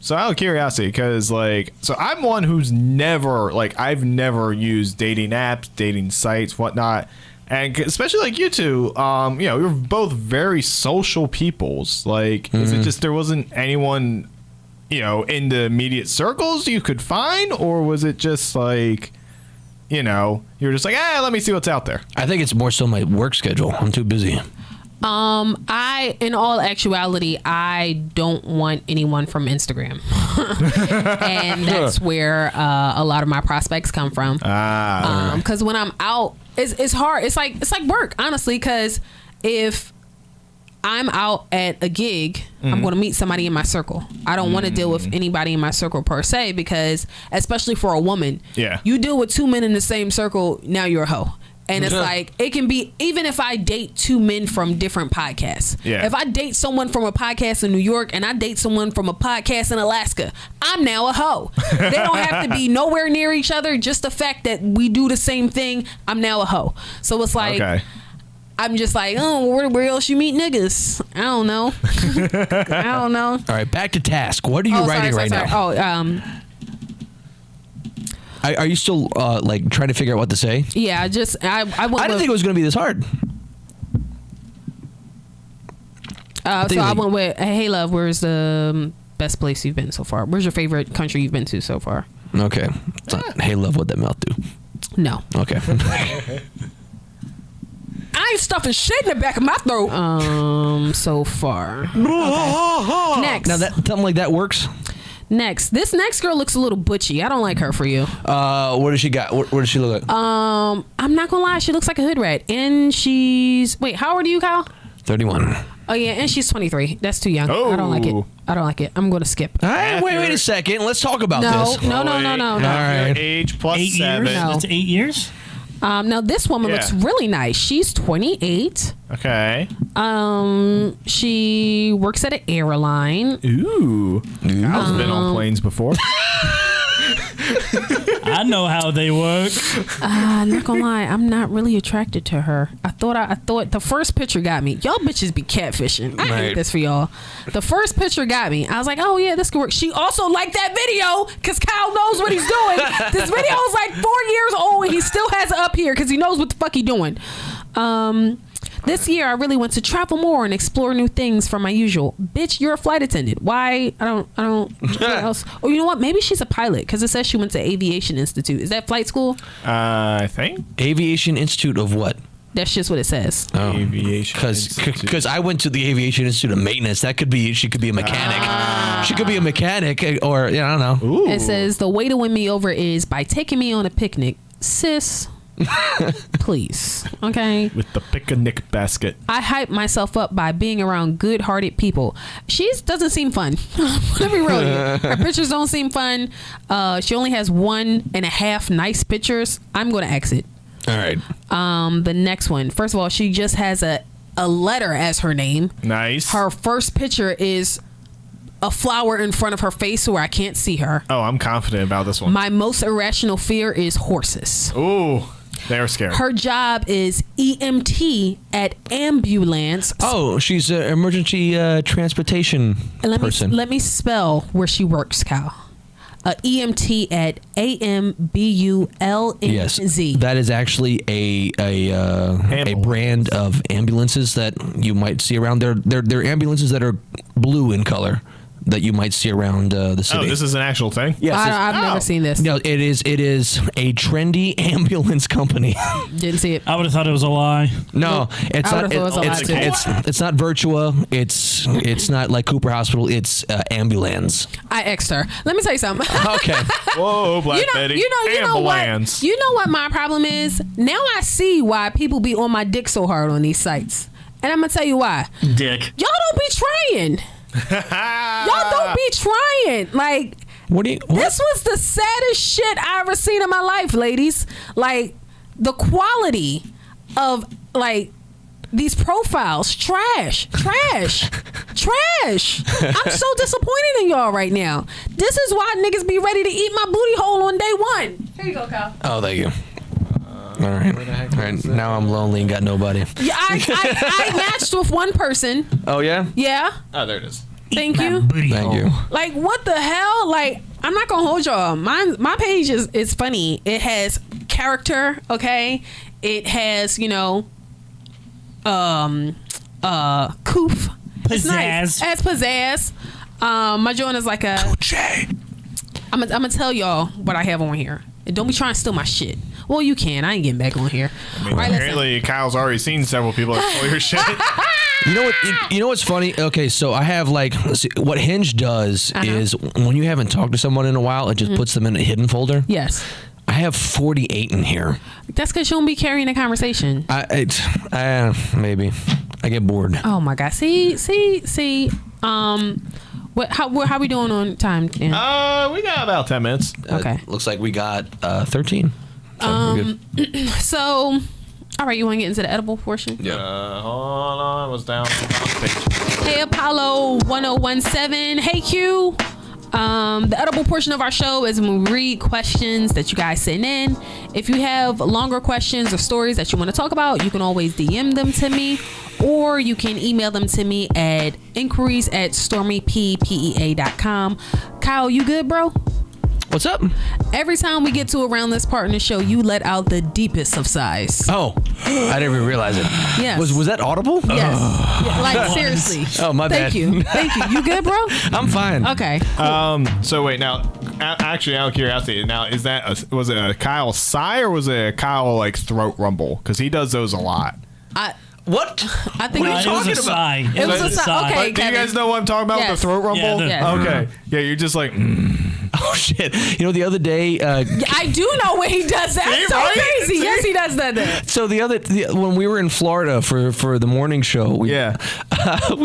So out of curiosity, because so I'm one who's never I've never used dating apps, dating sites, whatnot, and especially like you two, you're both very social peoples. Is it just there wasn't anyone, in the immediate circles you could find, or was it just you're just let me see what's out there? I think it's more so my work schedule. I'm too busy. In all actuality, I don't want anyone from Instagram. And that's where a lot of my prospects come from. Because when I'm out, it's hard. It's like work, honestly, because if I'm out at a gig, I'm going to meet somebody in my circle. I don't want to deal with anybody in my circle per se, because especially for a woman, you deal with 2 men in the same circle, now you're a hoe. And it's it can be, even if I date 2 men from different podcasts. Yeah. If I date someone from a podcast in New York and I date someone from a podcast in Alaska, I'm now a hoe. They don't have to be nowhere near each other. Just the fact that we do the same thing, I'm now a hoe. So it's I'm just where else you meet niggas? I don't know. I don't know. All right, back to task. What are you writing right now? Are you still trying to figure out what to say? Yeah, I didn't think it was going to be this hard. So I went with, hey love, where's the best place you've been so far? Where's your favorite country you've been to so far? Okay. It's not, hey love, what that mouth do? No. Okay. I ain't stuffing shit in the back of my throat. So far. Okay. Next. Now something like that works. Next. This next girl looks a little butchy. I don't like her for you. What does she got? What does she look like? I'm not gonna lie, she looks like a hood rat. And wait, how old are you, Kyle? 31. Oh yeah, and she's 23. That's too young. Oh. I don't like it. I'm gonna skip. All right, wait a second. Let's talk about this. No. All right. Age plus 8 7. years? No. That's 8 years? Now this woman looks really nice. She's 28. Okay. She works at an airline. Ooh. I've been on planes before. I know how they work. I'm not gonna lie, I'm not really attracted to her. I thought the first picture got me. Y'all bitches be catfishing. I hate this for y'all. The first picture got me. I was like, oh yeah, this could work. She also liked that video because Kyle knows what he's doing. This video is like 4 years old and he still has it up here because he knows what the fuck he doing. This year I really want to travel more and explore new things from my usual. Bitch, you're a flight attendant. Why? I don't what else? Oh, you know what? Maybe she's a pilot because it says she went to Aviation Institute. Is that flight school? I think. Aviation Institute of what? That's just what it says. Aviation. Because I went to the Aviation Institute of Maintenance. That could be, she could be a mechanic. She could be a mechanic, or I don't know. Ooh. It says the way to win me over is by taking me on a picnic, sis. Please, okay. With the picnic basket. I hype myself up by being around good-hearted people. She doesn't seem fun. Let me real you. Her pictures don't seem fun. She only has 1.5 nice pictures. I'm going to exit. All right. The next one. First of all, she just has a letter as her name. Nice. Her first picture is a flower in front of her face where I can't see her. Oh, I'm confident about this one. My most irrational fear is horses. Ooh, they're scary. Her job is EMT at ambulance. Oh, she's an emergency transportation person. Let me spell where she works, Cal. EMT at AMBULNZ. Yes, that is actually a brand of ambulances that you might see around. They're ambulances that are blue in color that you might see around the city. Oh, this is an actual thing? Yes, I've never seen this. No, it is a trendy ambulance company. Didn't see it. I would have thought it was a lie. No, it's I not. would've thought it was a lie, too. It's not Virtua. It's not like Cooper Hospital. It's ambulance. I X'd her. Let me tell you something. Okay. Whoa, Black Betty. You know what? Ambulance. You know what my problem is? Now I see why people be on my dick so hard on these sites. And I'm going to tell you why. Dick. Y'all don't be trying. Y'all don't be trying. Like, this was the saddest shit I ever seen in my life, ladies. Like, the quality of, like, these profiles, trash. I'm so disappointed in y'all right now. This is why niggas be ready to eat my booty hole on day one. Here you go, Kyle. Oh, thank you. All right. Now I'm lonely and got nobody. Yeah, I matched with one person. Oh yeah. Yeah. Oh, there it is. Thank you. Thank you. Like, what the hell? Like, I'm not gonna hold y'all. My page is funny. It has character. Okay. It has coof. It's nice. It has pizzazz. My joint is like a. I'm gonna tell y'all what I have on here. And don't be trying to steal my shit. Well, you can. I ain't getting back on here. I mean, apparently, Kyle's already seen several people that steal your shit. You know what? You know what's funny? Okay, so I have what Hinge does is when you haven't talked to someone in a while, it just puts them in a hidden folder. Yes. I have 48 in here. That's because you don't be carrying a conversation. Maybe I get bored. Oh my god! See. How we doing on time? Dan? We got about 10 minutes. Okay. Looks like we got 13. So we're good. So, all right, you want to get into the edible portion? Yeah. Hold on, I was down on the page. Hey, Apollo 1017. Hey, Q. The edible portion of our show is when we read questions that you guys send in. If you have longer questions or stories that you want to talk about, you can always DM them to me, or you can email them to me at inquiries@stormyppea.com. Kyle, you good, bro? What's up? Every time we get to around this part in the show, you let out the deepest of sighs. Oh, I didn't even realize it. Yes. Was that audible? Yes. Yeah, like, seriously. Oh, my bad. Thank you. You good, bro? I'm fine. Okay. So wait, now, actually, out of curiosity, now was it a Kyle sigh or was it a Kyle like throat rumble? Because he does those a lot. What? I think It was a sigh. It was a sigh. Okay, Do you guys know what I'm talking about? Yes. The throat rumble? Yeah, Okay. Yeah, you're just like. Oh shit! You know the other day. I do know when he does that. See, It's so right? crazy. See? Yes, he does that. So when we were in Florida for the morning show, we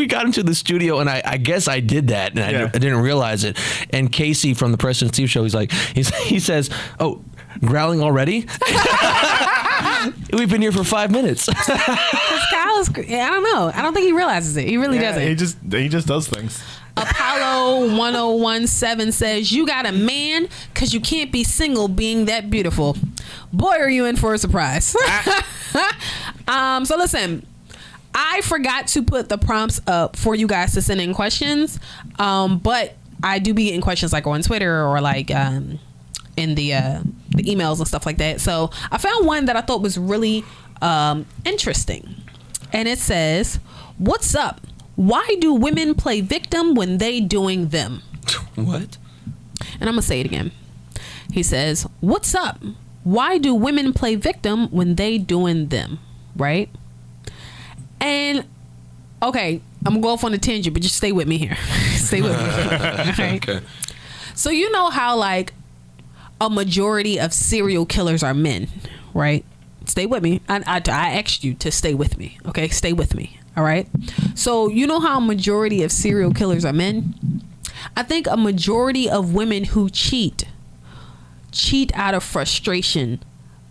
got into the studio and I guess I did that and I didn't realize it. And Casey from the Preston and Steve show, he says, "Oh, growling already." We've been here for 5 minutes. Kyle is. I don't know. I don't think he realizes it. He really doesn't. He just does things. Apollo 1017 says, you got a man because you can't be single being that beautiful. Boy, are you in for a surprise. So listen, I forgot to put the prompts up for you guys to send in questions. But I do be getting questions like on Twitter or like in the emails and stuff like that. So I found one that I thought was really interesting. And it says, what's up? Why do women play victim when they doing them? What? And I'm going to say it again. He says, what's up? Why do women play victim when they doing them? right? And okay, I'm gonna go off on a tangent, but just stay with me here. Stay with me. Okay. Okay. So you know how like a majority of serial killers are men, right? Stay with me. I asked you to stay with me. Okay, stay with me. All right. So you know how a majority of serial killers are men? I think a majority of women who cheat out of frustration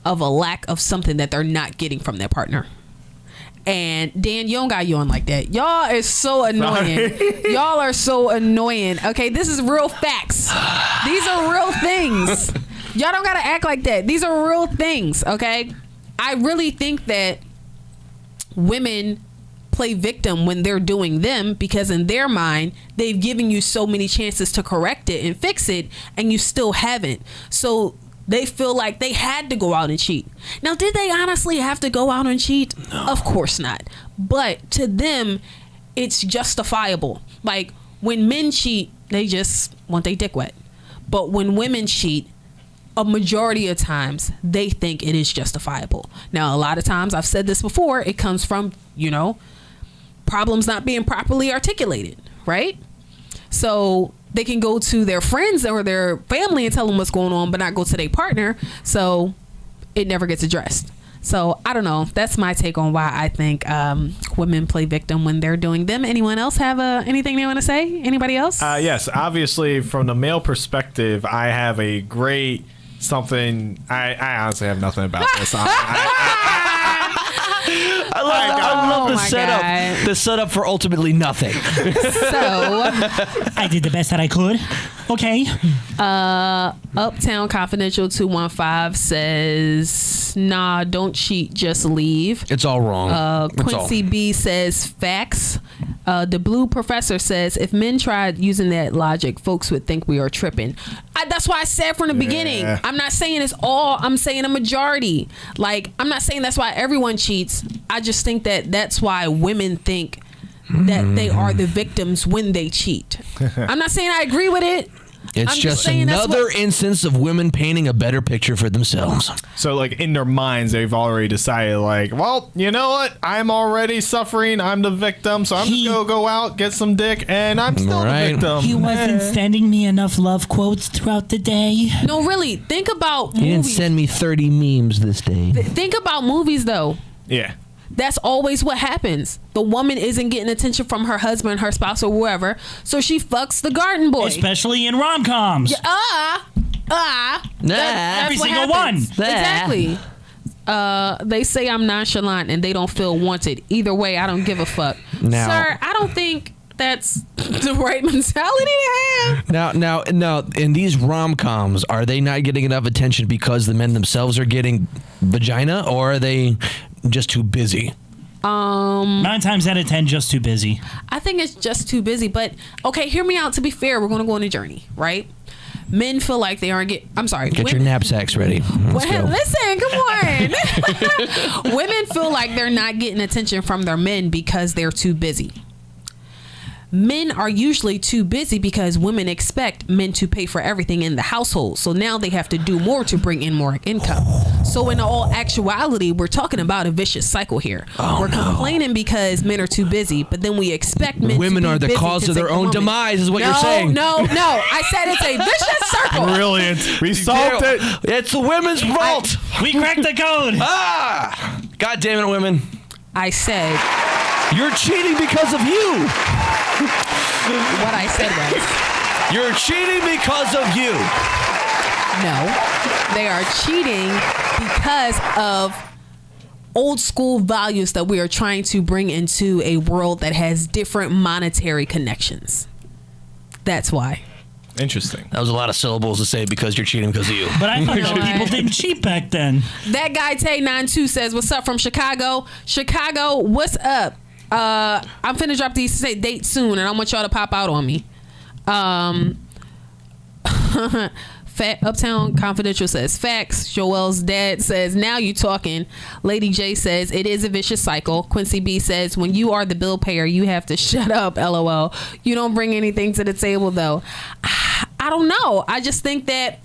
of a lack of something that they're not getting from their partner. And Dan, you don't got you on like that. Y'all is so annoying. Y'all are so annoying. Okay, this is real facts. These are real things. Y'all don't gotta act like that. These are real things. Okay, I really think that women play victim when they're doing them, because in their mind they've given you so many chances to correct it and fix it, and you still haven't. So they feel like they had to go out and cheat. Now, did they honestly have to go out and cheat? No. Of course not. But to them, it's justifiable. Like when men cheat, they just want their dick wet. But when women cheat, a majority of times they think it is justifiable. Now, a lot of times, I've said this before, it comes from, problems not being properly articulated, right? So they can go to their friends or their family and tell them what's going on, but not go to their partner. So it never gets addressed. So I don't know. That's my take on why I think women play victim when they're doing them. Anyone else have anything they want to say? Anybody else? Yes. Obviously, from the male perspective, I have a great something. I honestly have nothing about this. I love the my setup. God. The setup for ultimately nothing. So I did the best that I could. Okay. Uptown Confidential 215 says, nah, don't cheat, just leave. It's all wrong. Quincy B says, facts. The Blue Professor says, if men tried using that logic, folks would think we are tripping. That's why I said from the beginning, I'm not saying it's all, I'm saying a majority. Like, I'm not saying that's why everyone cheats. I just think that that's why women think that they are the victims when they cheat. I'm not saying I agree with it. It's just another instance of women painting a better picture for themselves. So, like, in their minds, they've already decided, like, well, you know what? I'm already suffering. I'm the victim, so I'm just going to go out, get some dick, and I'm still the victim. He wasn't sending me enough love quotes throughout the day. No, really. Think about movies. You didn't send me 30 memes this day. Think about movies, though. Yeah. That's always what happens. The woman isn't getting attention from her husband, her spouse, or whoever, so she fucks the garden boy. Especially in rom-coms. Every single one. Exactly. They say I'm nonchalant and they don't feel wanted. Either way, I don't give a fuck. Now, sir, I don't think that's the right mentality to have. Now, in these rom-coms, are they not getting enough attention because the men themselves are getting vagina, or are they just too busy? 9 times out of 10, just too busy. I think it's just too busy. But okay, hear me out. To be fair, we're going to go on a journey, right? Men feel like they aren't Get your knapsacks ready. Listen, come on. Women feel like they're not getting attention from their men because they're too busy. Men are usually too busy because women expect men to pay for everything in the household. So now they have to do more to bring in more income. So in all actuality, we're talking about a vicious cycle here. We're complaining because men are too busy, but then we expect men Women to be are the busy cause to of their take the own woman. demise is what you're saying. No. I said it's a vicious circle. Brilliant. We solved it. It's the women's fault. We cracked the code. God damn it, women. I said, You're cheating because of you. what I said was, You're cheating because of you. no, they are cheating because of old school values that we are trying to bring into a world that has different monetary connections. That's why. Interesting. That was a lot of syllables to say because you're cheating because of you. But I thought You know that people what? didn't cheat back then. That guy Tay92 says, what's up from Chicago? Chicago, what's up? I'm finna drop these dates soon, and I want y'all to pop out on me. Uptown Confidential says, facts. Joel's dad says, now you talking. Lady J says, it is a vicious cycle. Quincy B says, when you are the bill payer, you have to shut up, LOL. You don't bring anything to the table, though. I don't know. I just think that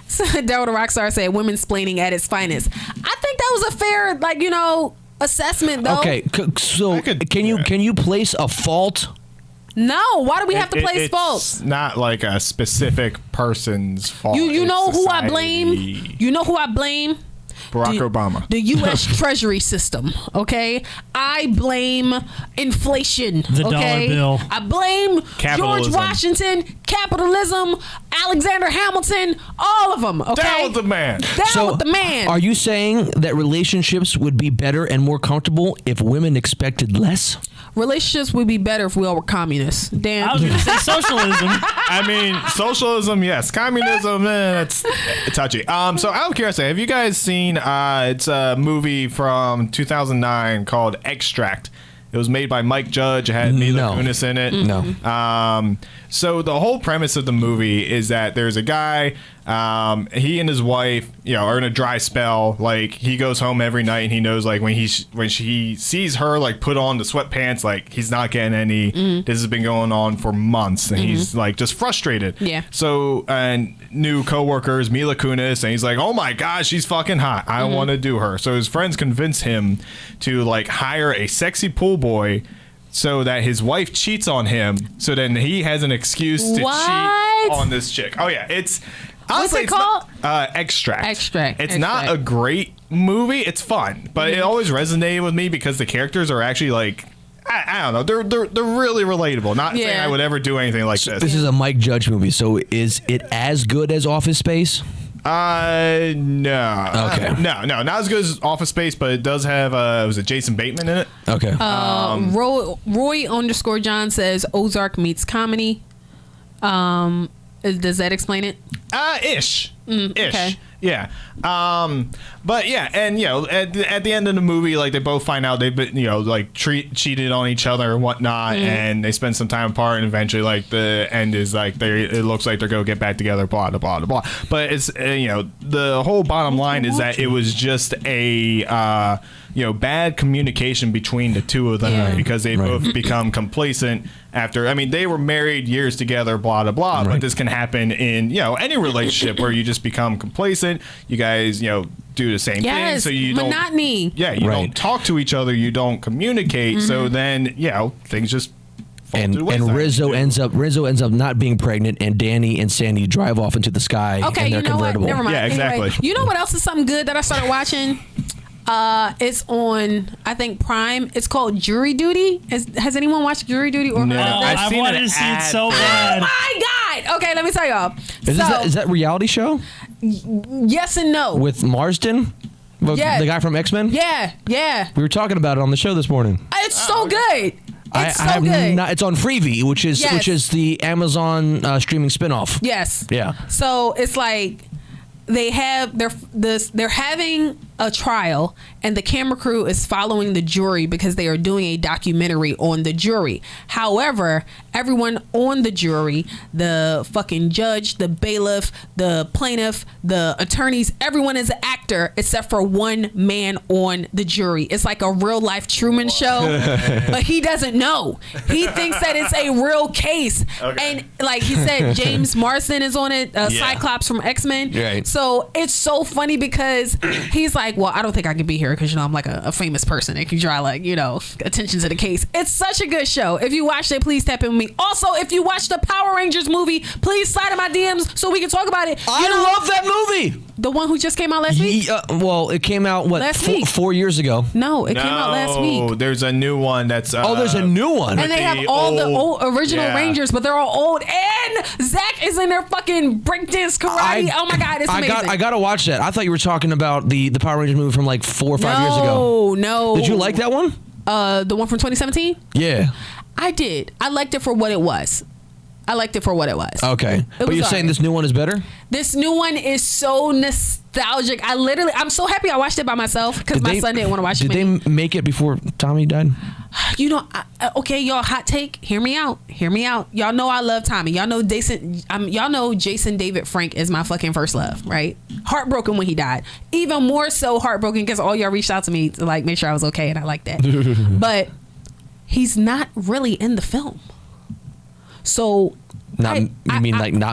Daryl the Rockstar said, women splaining at its finest. I think that was a fair, like, assessment, though. Okay, so can you place a fault? No, why do we have to place It's faults? not like a specific person's fault. You It's know who I society. blame? You know who I blame? Barack Obama. The U.S. Treasury system, okay? I blame inflation, The dollar okay? bill. I blame George Capitalism. Washington, capitalism, Alexander Hamilton, all of them, okay? Down with the man. Down with the man. Are you saying that relationships would be better and more comfortable if women expected less? Relationships would be better if we all were communists. I Damn. was going to say socialism. I mean, socialism, yes. Communism, that's touchy. So out of curiosity, have you guys seen? It's a movie from 2009 called Extract. It was made by Mike Judge. It had Mila Kunis in it. No. So the whole premise of the movie is that there's a guy, he and his wife, are in a dry spell. Like, he goes home every night and he knows, like, when she sees her, like, put on the sweatpants, like, he's not getting any. This has been going on for months and he's, like, just frustrated. Yeah. So, and new coworkers, Mila Kunis, and he's like, oh my gosh, she's fucking hot. I want to do her. So his friends convince him to, like, hire a sexy pool boy so that his wife cheats on him, so then he has an excuse to cheat on this chick. Oh yeah, it's honestly, What's it called? Extract. Extract. It's not a great movie. It's fun, but it always resonated with me because the characters are actually like, I don't know, they're really relatable. Not saying I would ever do anything like this. This is a Mike Judge movie, so is it as good as Office Space? No. Okay. No, not as good as Office Space, but it does have was it Jason Bateman in it? Okay. Roy_John says Ozark meets comedy. Does that explain it? Ish. Okay. Yeah. But yeah, and at the end of the movie, like, they both find out they've been, like, cheated on each other and whatnot, and they spend some time apart, and eventually, like, the end is like it looks like they're gonna get back together, blah blah blah blah. But it's the whole bottom line is that it was just a bad communication between the two of them because they both become complacent after. I mean, they were married years together, blah blah blah. But this can happen in any relationship where you just become complacent. You guys do the same thing, so you monotony. don't don't talk to each other, you don't communicate, so then things just fall and to the wayside. Rizzo ends up not being pregnant, and Danny and Sandy drive off into the sky Okay, in their you know convertible. what? Never mind. Yeah, exactly. Anyway, you know what else is something good that I started watching? It's on, I think, Prime. It's called Jury Duty. Has anyone watched Jury Duty? Or No. I've I seen wanted an to see it ad so for bad. my God! Okay, let me tell y'all. Is that a reality show Yes and no. with Marsden? Yeah. The guy from X-Men? Yeah. We were talking about it on the show this morning. It's so good. It's I so have good. not. It's on Freevee, which is the Amazon streaming spinoff. Yes. Yeah. So it's like they're having a trial, and the camera crew is following the jury because they are doing a documentary on the jury. However, everyone on the jury, the fucking judge, the bailiff, the plaintiff, the attorneys, everyone is an actor except for one man on the jury. It's like a real life Truman Show, but he doesn't know. He thinks that it's a real case. And like he said, James Marsden is on it, Cyclops from X-Men. Right. So it's so funny because he's like, well, I don't think I could be here because I'm like a famous person. It can draw attention to the case. It's such a good show. If you watched it, please tap in with me. Also, if you watched the Power Rangers movie, please slide in my DMs so we can talk about it. I love that movie. The one who just came out last week? Well, it came out Last week. 4 years ago. No, it came out last week. There's a new one that's There's a new one. And they have all the old original Rangers, but they're all old. And Zach is in their fucking breakdance karate. Oh my God, it's amazing. I gotta watch that. I thought you were talking about the Power Rangers movie from like 4 or 5 years ago. No. Did you like that one? The one from 2017? Yeah. I did. I liked it for what it was. Okay. But you're saying this new one is better? This new one is so nostalgic. I'm so happy I watched it by myself because my son didn't want to watch it. Did they make it before Tommy died? Okay, y'all, hot take. Hear me out. Y'all know I love Tommy. Y'all know Jason David Frank is my fucking first love, right? Heartbroken when he died. Even more so heartbroken because all y'all reached out to me to like make sure I was okay, and I like that. But he's not really in the film. So not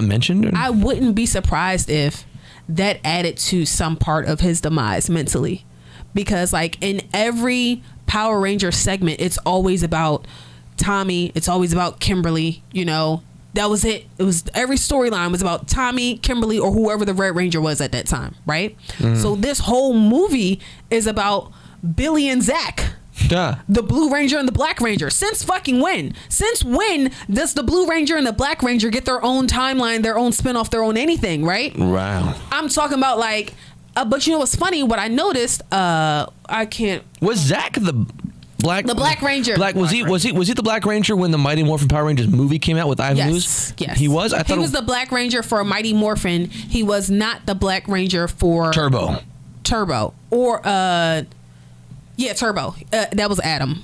mentioned? Or? I wouldn't be surprised if that added to some part of his demise mentally, because like in every Power Ranger segment, it's always about Tommy. It's always about Kimberly. You know, that was it. It was every storyline was about Tommy, Kimberly, or whoever the Red Ranger was at that time, right? So this whole movie is about Billy and Zach. Duh. The Blue Ranger and the Black Ranger. Since fucking when? Since when does the Blue Ranger and the Black Ranger get their own timeline, their own spin-off, their own anything, right? Wow. I'm talking about like, but you know what's funny? What I noticed, I can't. Was Zach the Black Ranger? Was he the Black Ranger when the Mighty Morphin Power Rangers movie came out with Ivan Ooze? Yes. He was. I thought he was the Black Ranger for Mighty Morphin. He was not the Black Ranger for Turbo. Or Turbo. That was Adam.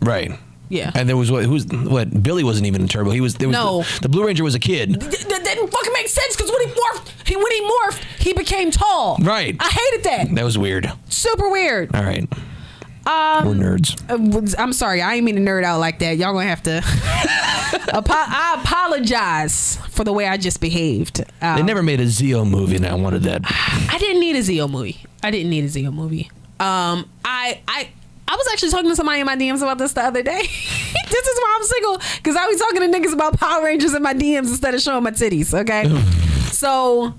Right. Yeah. And there was what Billy wasn't even in Turbo. The Blue Ranger was a kid. That didn't fucking make sense because when he morphed, he became tall. Right. I hated that. That was weird. Super weird. All right. We're nerds. I'm sorry. I ain't mean to nerd out like that. Y'all gonna have to. I apologize for the way I just behaved. They never made a Zeo movie, and I wanted that. I didn't need a Zeo movie. I was actually talking to somebody in my DMs about this the other day. This is why I'm single, because I be talking to niggas about Power Rangers in my DMs instead of showing my titties. Okay, so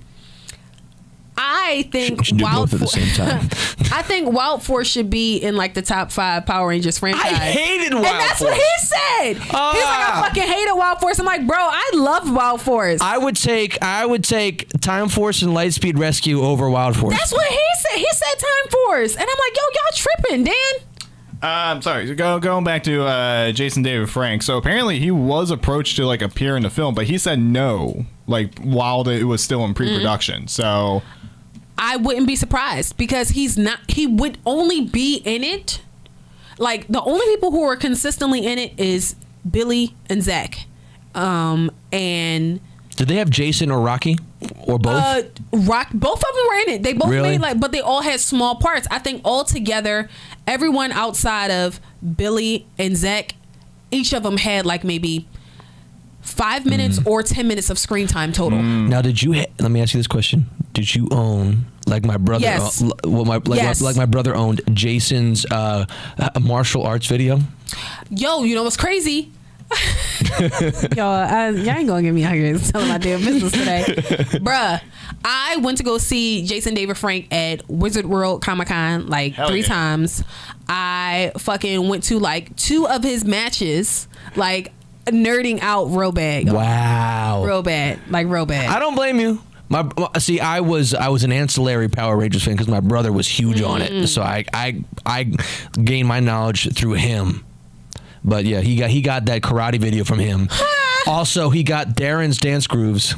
I think should do both at the same time. I think Wild Force should be in like the top 5 Power Rangers franchise. I hated Wild Force. And that's what he said. He's like, I fucking hated Wild Force. I'm like, bro, I love Wild Force. I would take Time Force and Lightspeed Rescue over Wild Force. That's what he said. He said Time Force. And I'm like, yo, y'all tripping, Dan. I'm sorry. Going back to Jason David Frank. So apparently he was approached to like appear in the film, but he said no, like while it was still in pre-production. So I wouldn't be surprised because he would only be in it. Like the only people who are consistently in it is Billy and Zach. And did they have Jason or Rocky or both? Both of them were in it. They both Really? made but they all had small parts. I think altogether, everyone outside of Billy and Zach, each of them had like maybe 5 minutes or 10 minutes of screen time total. Now, let me ask you this question: did you own, like my brother? Yes. Like my brother owned Jason's martial arts video? Yo, you know what's crazy? Y'all ain't gonna get me out here and tell my damn business today. Bruh, I went to go see Jason David Frank at Wizard World Comic-Con like Hell 3 yeah. times. I fucking went to like 2 of his matches, like nerding out real bad. Wow. Real bad. I don't blame you. I was an ancillary Power Rangers fan because my brother was huge on it, so I gained my knowledge through him. But yeah, he got that karate video from him. Also, he got Darren's dance grooves.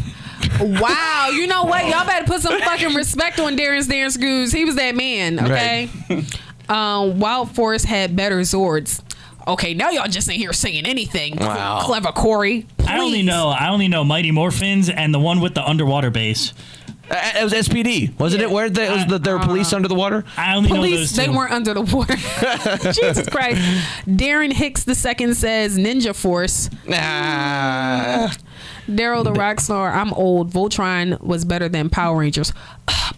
Wow, you know what? Y'all better put some fucking respect on Darren's dance grooves. He was that man, okay? Right. Wild Force had better Zords. Okay, now y'all just ain't here singing anything. Wow. Clever Corey. Please. I only know Mighty Morphins and the one with the underwater base. It was SPD, wasn't it? Where there were police under the water? I only know those Police, two. they weren't under the water. Jesus Christ. Darren Hicks II says Ninja Force. Daryl the Rockstar, I'm old. Voltron was better than Power Rangers.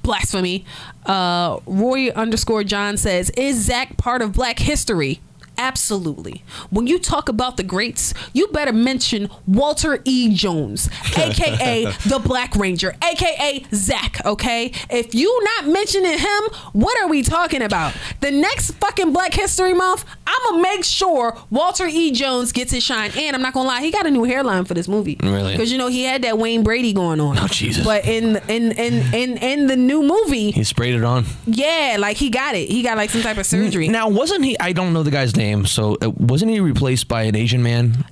Blasphemy. Roy_John says, is Zach part of Black history? Absolutely. When you talk about the greats, you better mention Walter E. Jones, aka the Black Ranger, aka Zach, okay? If you not mentioning him, what are we talking about? The next fucking Black History Month, I'ma make sure Walter E. Jones gets his shine. And I'm not gonna lie, he got a new hairline for this movie. Really? Because you know he had that Wayne Brady going on. Oh Jesus. But in the new movie, He sprayed it on. yeah, like he got it. He got like some type of surgery. Now, wasn't he? I don't know the guy's name. So wasn't he replaced by an Asian man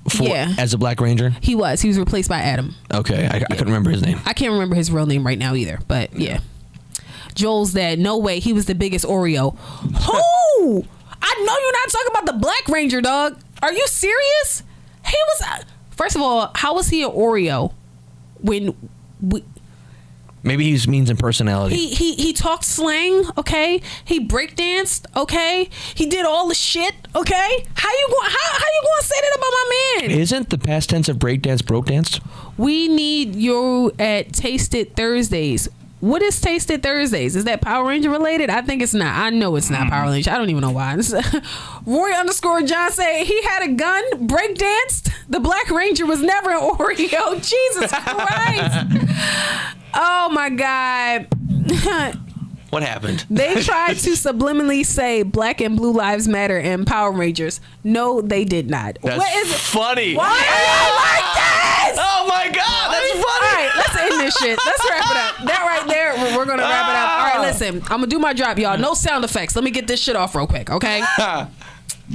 as a Black Ranger? He was replaced by Adam. Okay, I couldn't remember his name. I can't remember his real name right now either, but yeah. Joel's dad, no way, he was the biggest Oreo. Who? I know you're not talking about the Black Ranger, dog. Are you serious? He was, first of all, how was he an Oreo when we... Maybe he means in personality. He talked slang, okay? He breakdanced, okay? He did all the shit, okay? How you going to say that about my man? Isn't the past tense of breakdance broke danced? We need you at Tasted Thursdays. What is Tasted Thursdays? Is that Power Ranger related? I think it's not. I know it's not Power Ranger. I don't even know why. Roy_John say he had a gun, break danced. The Black Ranger was never an Oreo. Jesus Christ. Oh my God. What happened? They tried to subliminally say Black and Blue Lives Matter and Power Rangers. No, they did not. That's what is it? funny. Why are you like this? Oh my God, that's funny. All right, let's end this shit. Let's wrap it up. That right there, we're gonna wrap it up. All right, listen, I'm gonna do my drop, y'all. No sound effects. Let me get this shit off real quick, okay?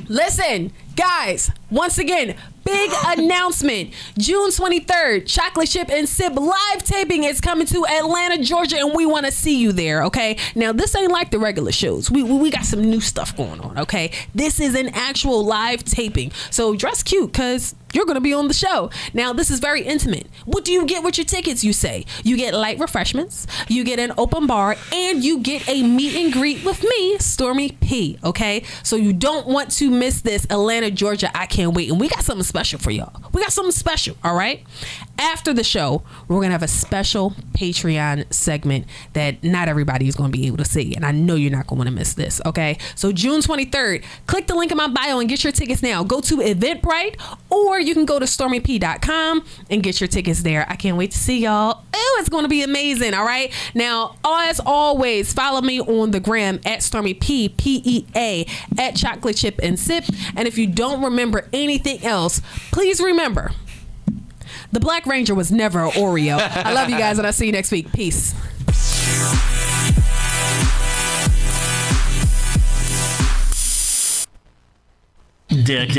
Listen, guys, once again, big announcement. June 23rd, Chocolate Chip and Sip live taping is coming to Atlanta, Georgia, and we want to see you there, okay? Now, this ain't like the regular shows. We got some new stuff going on, okay? This is an actual live taping. So dress cute, because you're going to be on the show. Now, this is very intimate. What do you get with your tickets, you say? You get light refreshments, you get an open bar, and you get a meet and greet with me, Stormy P, okay? So you don't want to miss this. Atlanta, Georgia, I can't wait. And we got something special for y'all. We got something special, all right? After the show, we're going to have a special Patreon segment that not everybody is going to be able to see. And I know you're not going to want to miss this, okay? So June 23rd, click the link in my bio and get your tickets now. Go to Eventbrite, or you can go to stormyp.com and get your tickets there. I can't wait to see y'all. Oh, it's going to be amazing, all right? Now, as always, follow me on the gram at StormyP, P-E-A, at Chocolate Chip and Sip. And if you don't remember anything else, please remember, the Black Ranger was never an Oreo. I love you guys, and I'll see you next week. Peace. Dick.